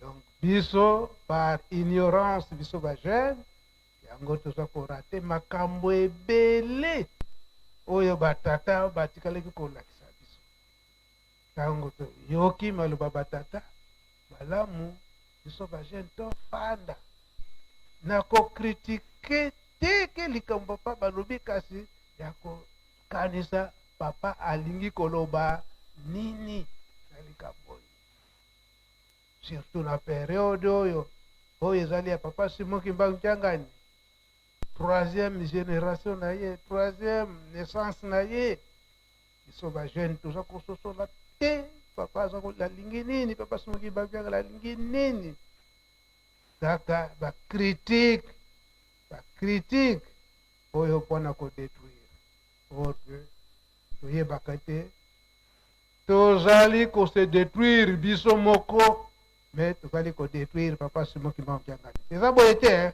Donc biso par ignorance biso ba jeune yango toza korate makambo ebele oyo batata batikalaki kolakisa biso ntango toyoki maloba batata malamu biso ba jeune tofanda na kokritike teke likambo papa balobi kasi ya kokanisa papa alingi koloba nini na likambo oyo surtout na periode oyo ezali ya papa Simon Kimbangu Kyangani troisième génération na ye troisième naissance na ye biso ba jeune toza kososola te papa aza alingi nini papa Simon Kimbangu Kyangani alingi nini kaka bacritique oyo mpona kodétruire or que toyebaka te tozali kose détruire biso moko mais tozali kodétruire papa Simon Kimbangu Kyangani eza boye te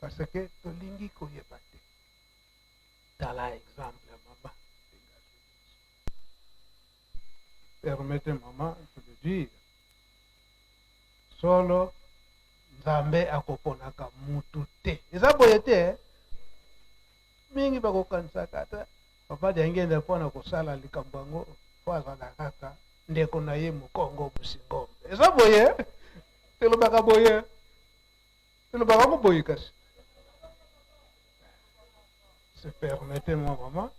parce que tolingi koyeba te tala exemple ya mama permettez maman de le dire solo nzambe akoponaka mutu te eza boye te mingi bakokanisaka ata papa diangende mpona kosala likambo yango po azala kaka ndeko na ye mokongo musingombe eza boye telobaka boye telobaka ngo boye kasi se permettez-moi maman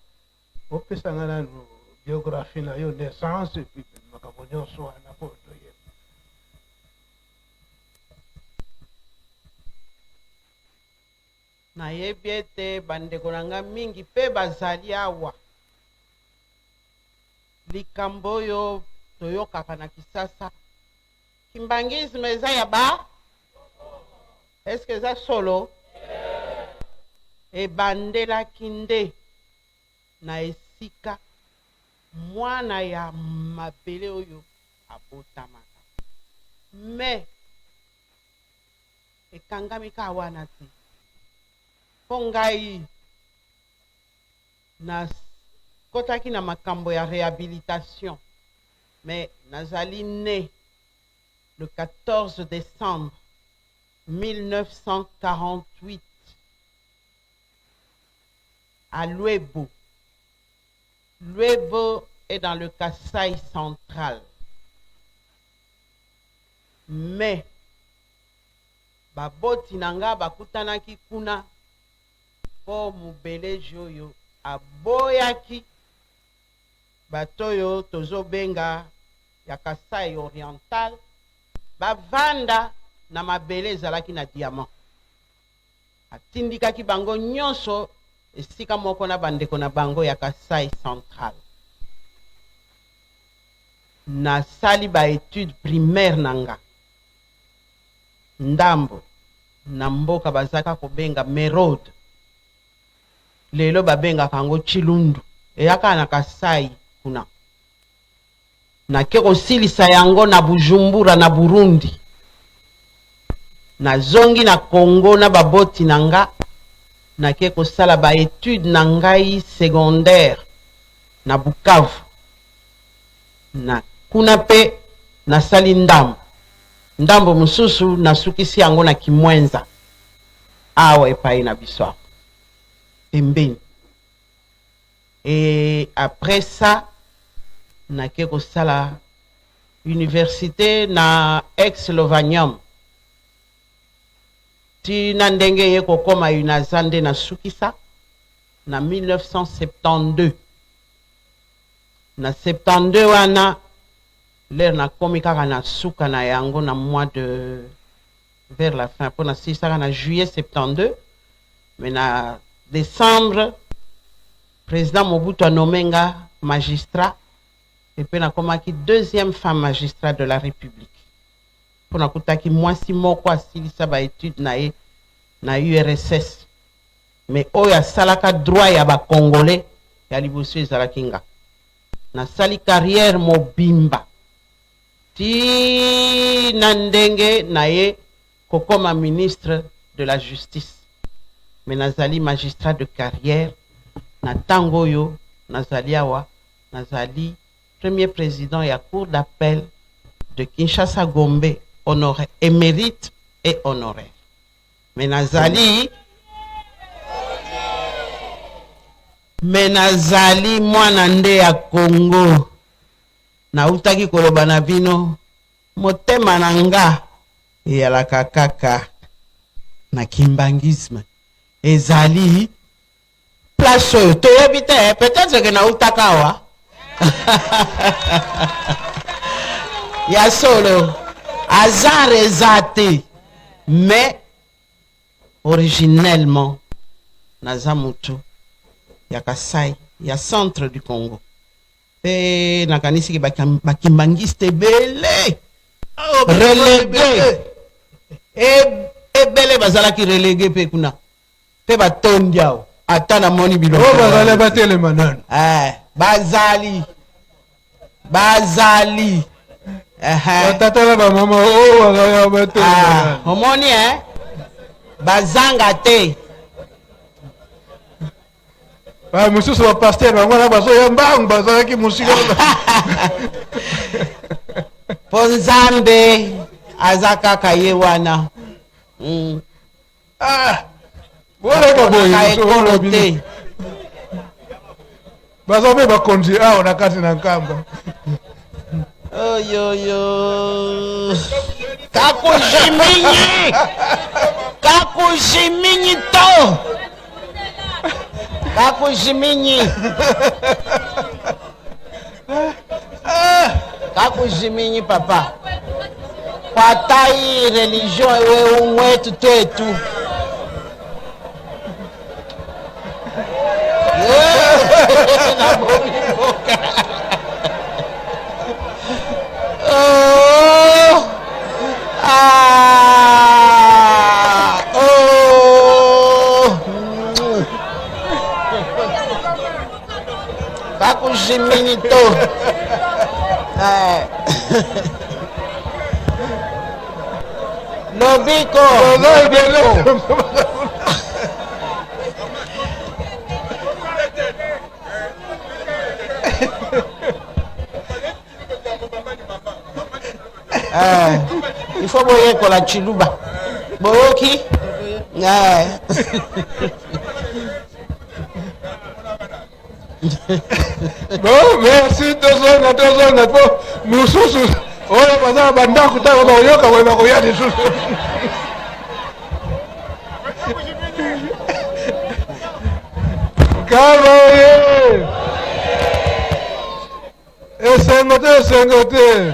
opesanga nanu biographie na yo naissance epuis makambo nyonso wana po toyeba nayebi ete bandeko na nga mingi mpe bazali awa likambo oyo toyokaka na Kisasa kimbangisme eza ya ba eske eza solo ebandelaki nde na esika mwana ya mabele oyo abotamaka me ekangami ka wana te mpo ngai nakotaki na makambo ya réhabilitation mais nazali né le 14 décembre 1948 à Luebo. Luebo est dans le Kasaï central. Mais baboti nanga bakutanaki kuna po mubeleji oyo aboyaki batoyo tozobenga ya Kasai oriental bavanda na mabele ezalaki na diamant atindikaki bango nyonso esika moko na bandeko na bango ya Kasai central nasali ba étude primaire nanga ndambo na mboka bazaka kobenga Merode lelo babenga kango Chilundu eyaka na Kasai kuna nake kosilisa yango na Bujumbura na Burundi na zongi na Congo na baboti nanga nake kosala ba étude na ngai secondaire na Bukavu na kuna pe nasali ndambo mususu nasukisi yango na Kimwenza awa epai na biso pembeni. Et après ça nake kosala université na Aix-Lovanium ti na ndenge ye kokoma unazande na sukisa na 1972 na 72 wana l'air na komi kaka na suka na yango na mois de vers la fin pour na sisaka na juillet 72 mais na décembre président Mobutu a nommé nga magistrat et puis na komaki deuxième femme magistrat de la République pour na kutaki mwasi moko asilisa ba étude na ye na URSS mais oyo salaka droit ya ba congolais ya liboso ezalaki nga na sali carrière mobimba ti na ndenge na ye kokoma ministre de la justice mais nazali magistrat de carrière na tango yo nazali awa nazali premier président ya cour d'appel de Kinshasa Gombe, honoré, émérite et honoré. Menazali mwana nde ya Congo. Nautaki koloba na bino motema na nga eyalaka kaka na kimbangisme ezali place oyo toyebi te, peut-être que nautaka awa ya solo hasard eza te, mais originellement naza mutu ya Kasai ya centre du Congo. Pe nakanisi ki bakimbangiste ebele relégué ebele bazalaki relégué pe kuna pe batondi awo ata na moni biloko oyo bazali batelema nani bazali batata na bamama oyo bazali batelema nani omoni bazanga te mosusu bapaster bango na bazoya mbangu bazalaki mosika mpo Nzambe aza kaka ye wana boleka ekolo te baza mpe bakonzi awa na kati na nkamba oyoyo kakujiminyi to kakujiminyi papa kwatai religion ewe umwetu twetu kakujiminyi to lobiko il faut boyekola chiluba boyoki bon merci tozonga po mosusu oyo baza na bandako ntango bakoyoka boye bakoya lisusu kama oye esengo te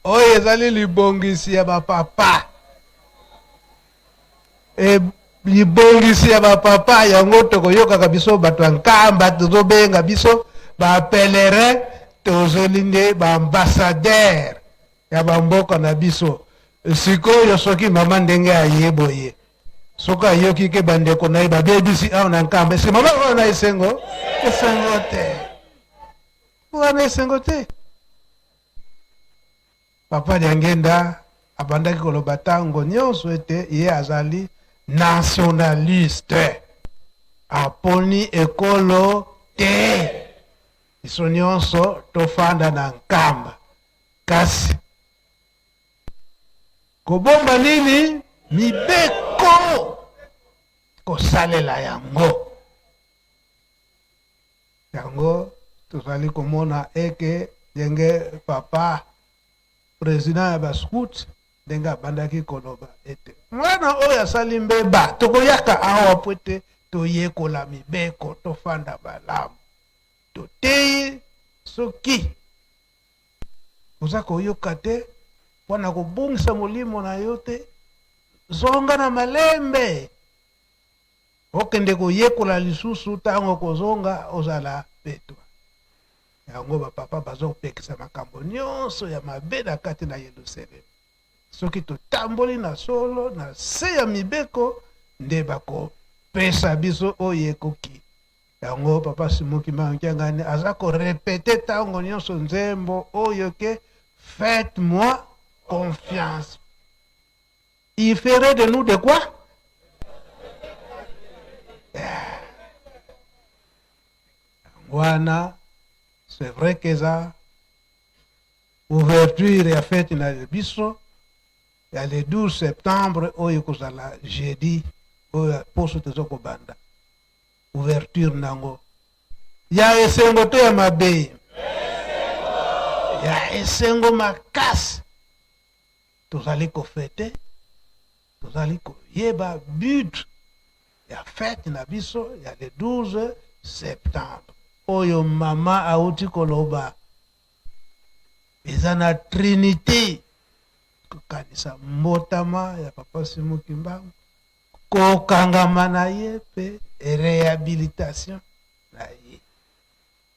oyo ezali libongisi ya bapapa libongisi ya bapapa yango tokoyokaka biso bato ya nkamba tozobenga biso bapelerin tozoli nde baambassadeur ya bamboka na biso sikoyo soki mama ndenge aye boye soki ayoki ke bandeko na ye babebisi awa na nkamba esi mama wana esengo te wana esengo te papa Nyangenda abandaki koloba ntango nyonso ete ye azali nationaliste aponi ekolo te biso nyonso tofanda na nkamba kasi kobomba nini mibeko kosalela yango tozali komona eke ndenge papa président ya bascout ndenge abandaki koloba ete mwana oyo asali mbeba tokoyaka awa po ete toyekola mibeko tofanda malamu toteyi soki oza koyoka te mpona kobungisa molimo na yo te zonga na malembe okende koyekola lisusu ntango kozonga ozala petwa yango bapapa bazopekisa makambo nyonso ya mabe na kati na Yerusalemi soki totamboli na solo na se ya mibeko nde bakopesa biso oyo ekoki yango papa Simoki Mankiangani aza korepete ntango nyonso nzembo oyo ke faites-moi confiance. Il ferait de nous de quoi? Wana, c'est vrai que ça, ouverture ya fête na biso ya le 12 septembre oyo kozala jeudi oyo poso toza kobanda ouverture nango ya esengo to ya mabe ya esengo makasi tozali kofete tozali koyeba but ya fête na biso ya le 12 septembre oyo mama auti koloba eza na trinité kokanisa mbotama ya papa Simon Kimbangu kokangama na ye mpe réhabilitation na ye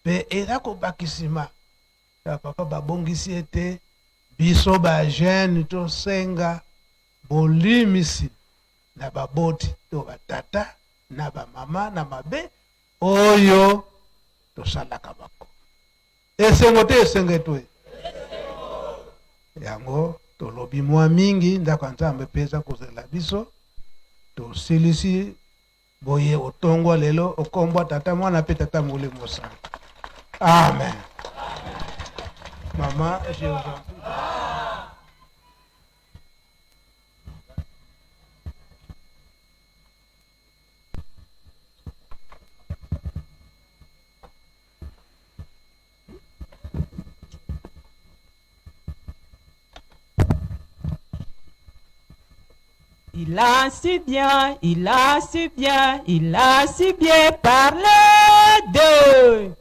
mpe eza kobakisima ya papa babongisi ete biso bajeune tosenga bolimisi na baboti to batata na bamama na mabe oyo tosalaka bako esengo te esengo etwe yango tolobi mwa mingi ndako ya Nzambe peza kozela biso tosilisi boye otongo lelo okombwa tata mwana pe tata Molimo Santu. Amen. Maman, je vous en prie. Il a si bien, il a si bien, il a si bien parlé d'eux.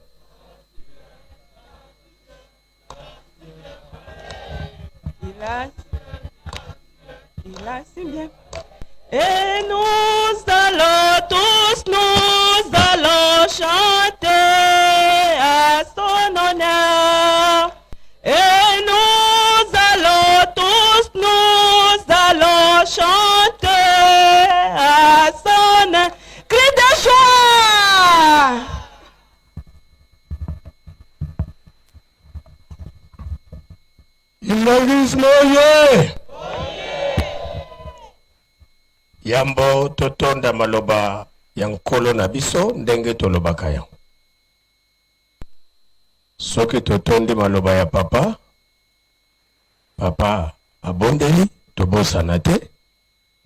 Il a si bien. Et nous allons chanter à son honneur. Et nous allons chanter à son cri de joie. L'église moye. Yambo totonda maloba yankolo na biso ndenge tolobaka yango. Soki totondi maloba ya papa, papa abondeli tobosana te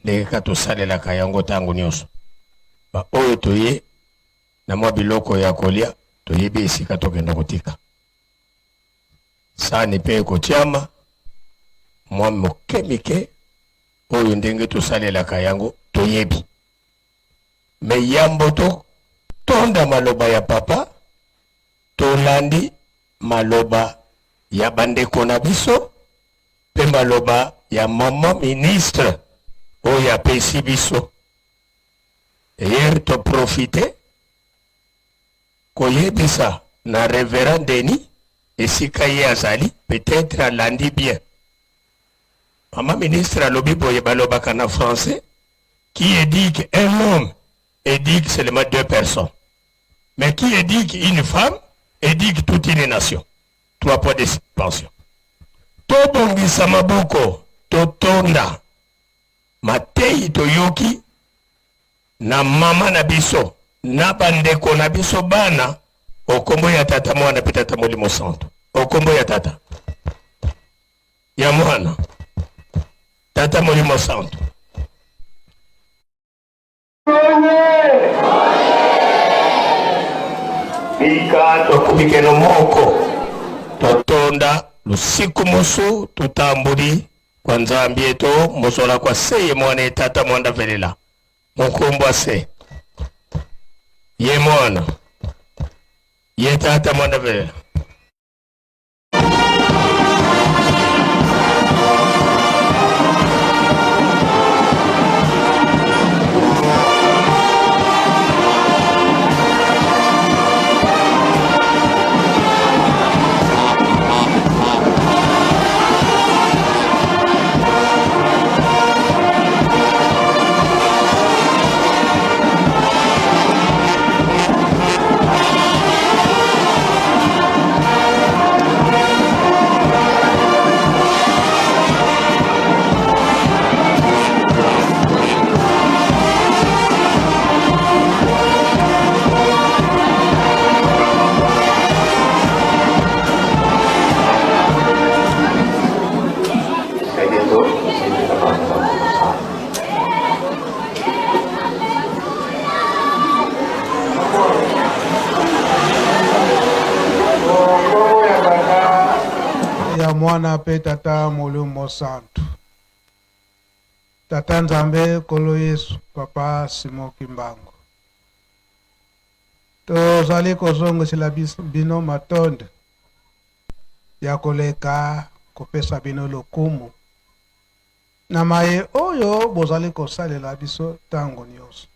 ndenge ka tosalelaka yango ntango nyonso. Ba oyo toye na mwa biloko ya kolia toyebi esika tokenda kotika. Sani pe ekotiama mwa moke mike oyo ndenge tosalelaka yango toyebi. Me yambo to tonda maloba ya papa tolandi maloba ya bandeko na biso pe maloba ya mama ministre oyo apesi biso. Hier to profite koyebisa na révérend Denis esika ye azali peut-être alandi bien. Mama ministre alobi boye balobaka na français qui éduque un homme éduque seulement 2 personnes. Mais qui éduque une femme éduque toute une nation. 3 points de suspension. Tobongisa maboko totonda matei toyoki na mama na biso na bandeko na biso bana okombo ya tata mwana pe tata Molimo Santu. Okombo ya tata ya mwana tata Molimo Santu. Bika tokubikeno moko totonda lusiku mosu tutambuli kwa Nzambi eto mosola kwa seye mwana tata mwanda velela mukumbwa se ye mwana ye tata mwanda velela. mwana pe tata molimo santu. Tata nzambe kolo Yesu papa Simon Kimbangu. Tozali kozongisela bino matonde ya koleka kopesa bino lokumu na maye oyo bozali kosalela biso tango nyonso.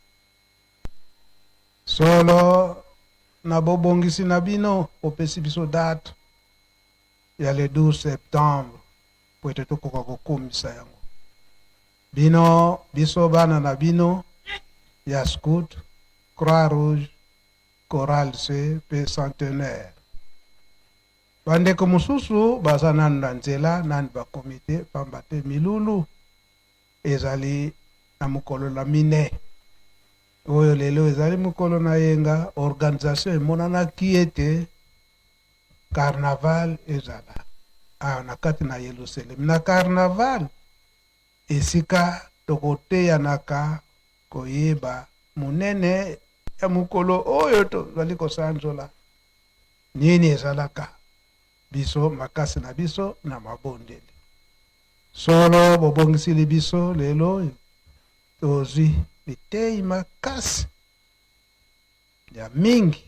Solo na bobongisi na bino opesi biso date ya le 12 septembre po ete tokoka kokumisa yango. Bino biso bana na bino ya Scout, Croix Rouge, Choral C pe Centenaire. Bandeko mosusu baza nanu na nzela nanu bakomite pamba te milulu ezali na mokolo na mine. Oyo lelo ezali mokolo na yenga organisation emonanaki ete carnaval ezala na kati na Yerusalem. Na carnaval esika tokoteyanaka koyeba munene ya mokolo oyo tozali kosanzola nini ezalaka biso makasi na biso na mabondeli. Solo bobongisili biso lelo tozwi bitei makasi ya mingi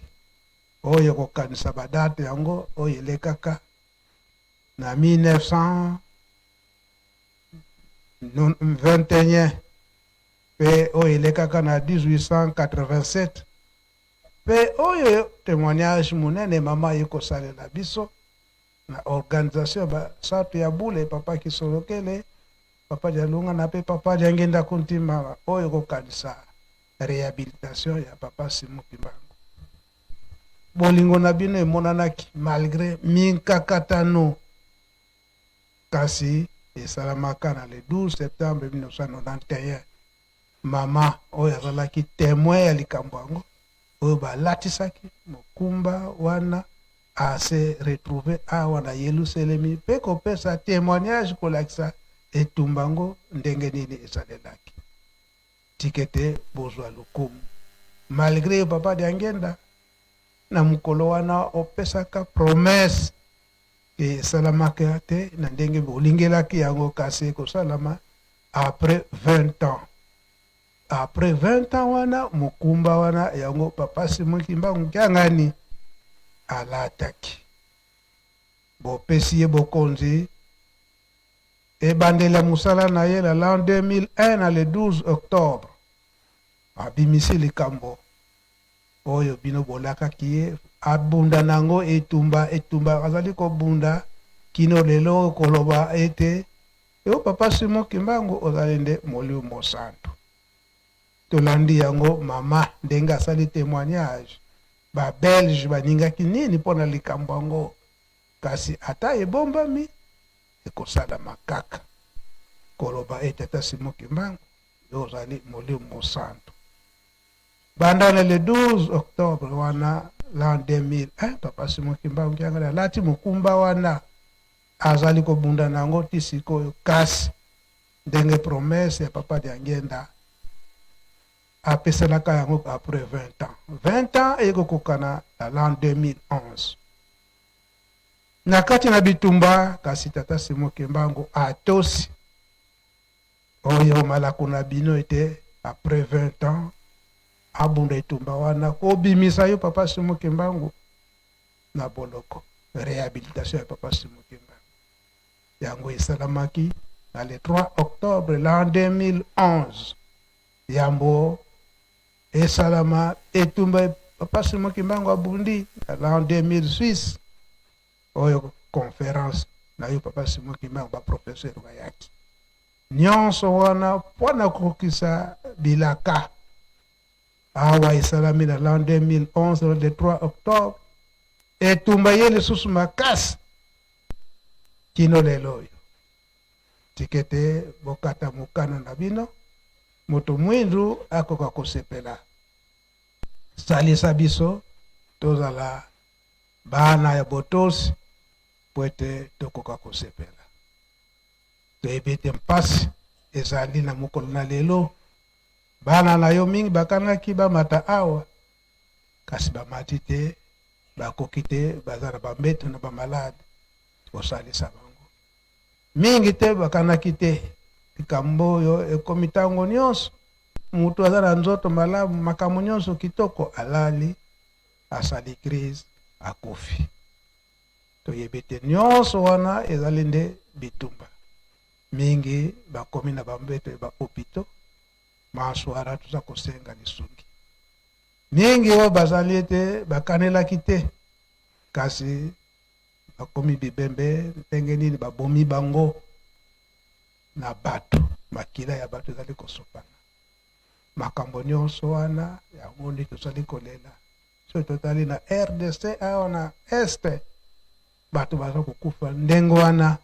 oyo kokanisa badate yango oyo elekaka na 1921 pe oyo elekaka na 1887 pe oyo témoignage munene mama yekosalela biso na organisation basato ya bule papa Kisolokele, papa Jalunga na pe papa Jangenda Kuntima oyo kokanisa réhabilitation ya papa Simon Kimbangu. Bolingo na bino emonanaki malgré minkakatano kasi esalamaka na le 12 septembre 1991. Mama oyo azalaki témoin ya likambo yango oyo balatisaki mokumba wana ase retrouvé awa na Yerusalemi pe kopesa témoignage kolakisa etumbango ndenge nini esalelaki tikete bozwa lokumu. Malgré papa Diangenda na mukolo wana opesaka promesse esalamaka te na ndenge bolingelaki yango kasi kosalama après 20 ans. Après 20 ans wana mukumba wana yango papa Simon Kimbangu kiangani alataki. Bopesi ye bokonzi ebandela musala na ye la l'an 2001 na le 12 octobre. Abimisi likambo oyo bino bolakaki ye abunda nango etumba azali kobunda kino lelo koloba ete yo papa Simon Kimbangu ozali nde molimo santu. Tolandi yango mama ndenge asali témoignage ba Belge baningaki nini pona likambo yango kasi ata ebombami ekosala makaka koloba ete tata Simon Kimbangu yo ozali molimo santu. Banda le 12 octobre wana l'an 2001 papa Simon Kimbangu kiangala lati mukumba wana azali kobunda nango tisiko kasi ndenge promesse ya papa Diangenda apeselaka yango après 20 ans. 20 ans ekokokana na l'an 2011. Na kati na bitumba kasi tata Simon Kimbangu atosi oyo malako na bino ete après 20 ans abunda etumba wana kobimisa yo papa Simon Kimbangu na boloko réhabilitation ya papa Simon Kimbangu yango esalamaki na le 3 octobre l'an 2011. Yambo esalama etumba papa Simon Kimbangu abundi na l'an 2006 oyo conférence na yo papa Simon Kimbangu ba professeur bayaki nyonso wana pona kokisa bilaka awa esalami na l'an 2011 le 3 octobre etumba ye lisusu makasi kino lelo oyo tikete bokata mukana na bino moto mwindu akoka kosepela salisa biso tozala bana ya botosi po ete tokoka kosepela toyebi ete mpasi ezali na mokolo na lelo bana na yo mingi bakangaki bamata awa kasi bamati te bakoki te baza na bambeto na bamalade kosalisa bango mingi te bakanaki te likambo oyo ekomi ntango nyonso mutu aza na nzoto malamu makambo nyonso kitoko alali asali crise akufi toyebi te nyonso wana ezali nde bitumba mingi bakomi na bambeto ya bahopito maswara tuza kosenga lisungi mingi oyo bazali ete bakanelaki te kasi bakomi bibembe ndenge nini babomi bango na bato makila ya bato ezali kosopana makambo nyonso wana yango nde tozali kolela so totali na RDC awa na este bato baza kokufa ndenge wana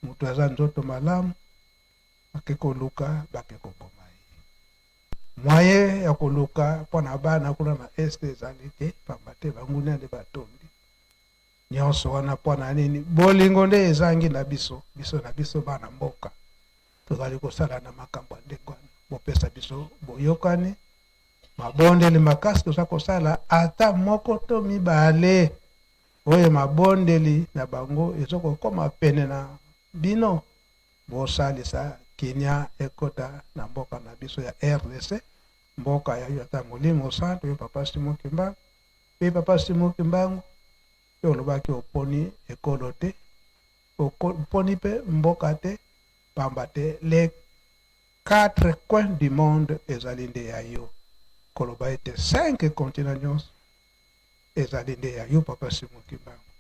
mutu aza nzoto malamu ake koluka bake koboma ye mwaye ya koluka mpona bana kuna na este ezali te pamba te banguna nde batondi nyonso wana mpona nini bolingo nde ezangi na biso na biso bana mboka tozali kosala na makambo ya ndenge wana bopesa biso boyokani mabondeli makasi toza kosala ata moko to mibale oyo mabondeli na bango ezokokoma pene na bino bosalisa kinya ekota na mboka na biso ya RDC mboka ya yata molimo santo yo papa Simon Kimbangu pe papa Simon Kimbangu yo lobaki oponi ekolo te oponi pe mboka te pamba te les 4 coins du monde ezali nde ya yo koloba ete 5 continents nyonso ezali nde ya yo papa Simon Kimbangu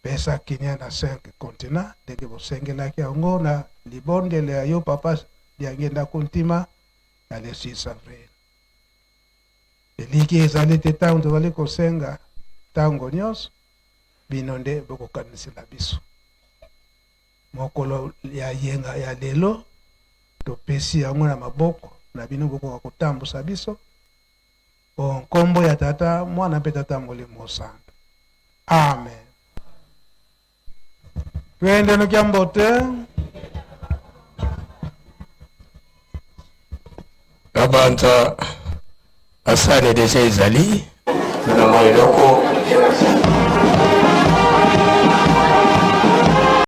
pesa kinya na 5 continents ndenge bosengelaki yango na libondele ya yo papa diangenda kuntima ya le 6 avril eliki ezali te ntango tozali kosenga ntango nyonso bino nde bokokanisela biso mokolo ya yenga ya lelo topesi yango na maboko na bino bokoka kotambusa biso nkombo ya tata mwana mpe tata molimo santo amen twende nokia mbote Abanta asale deja ezali na eloko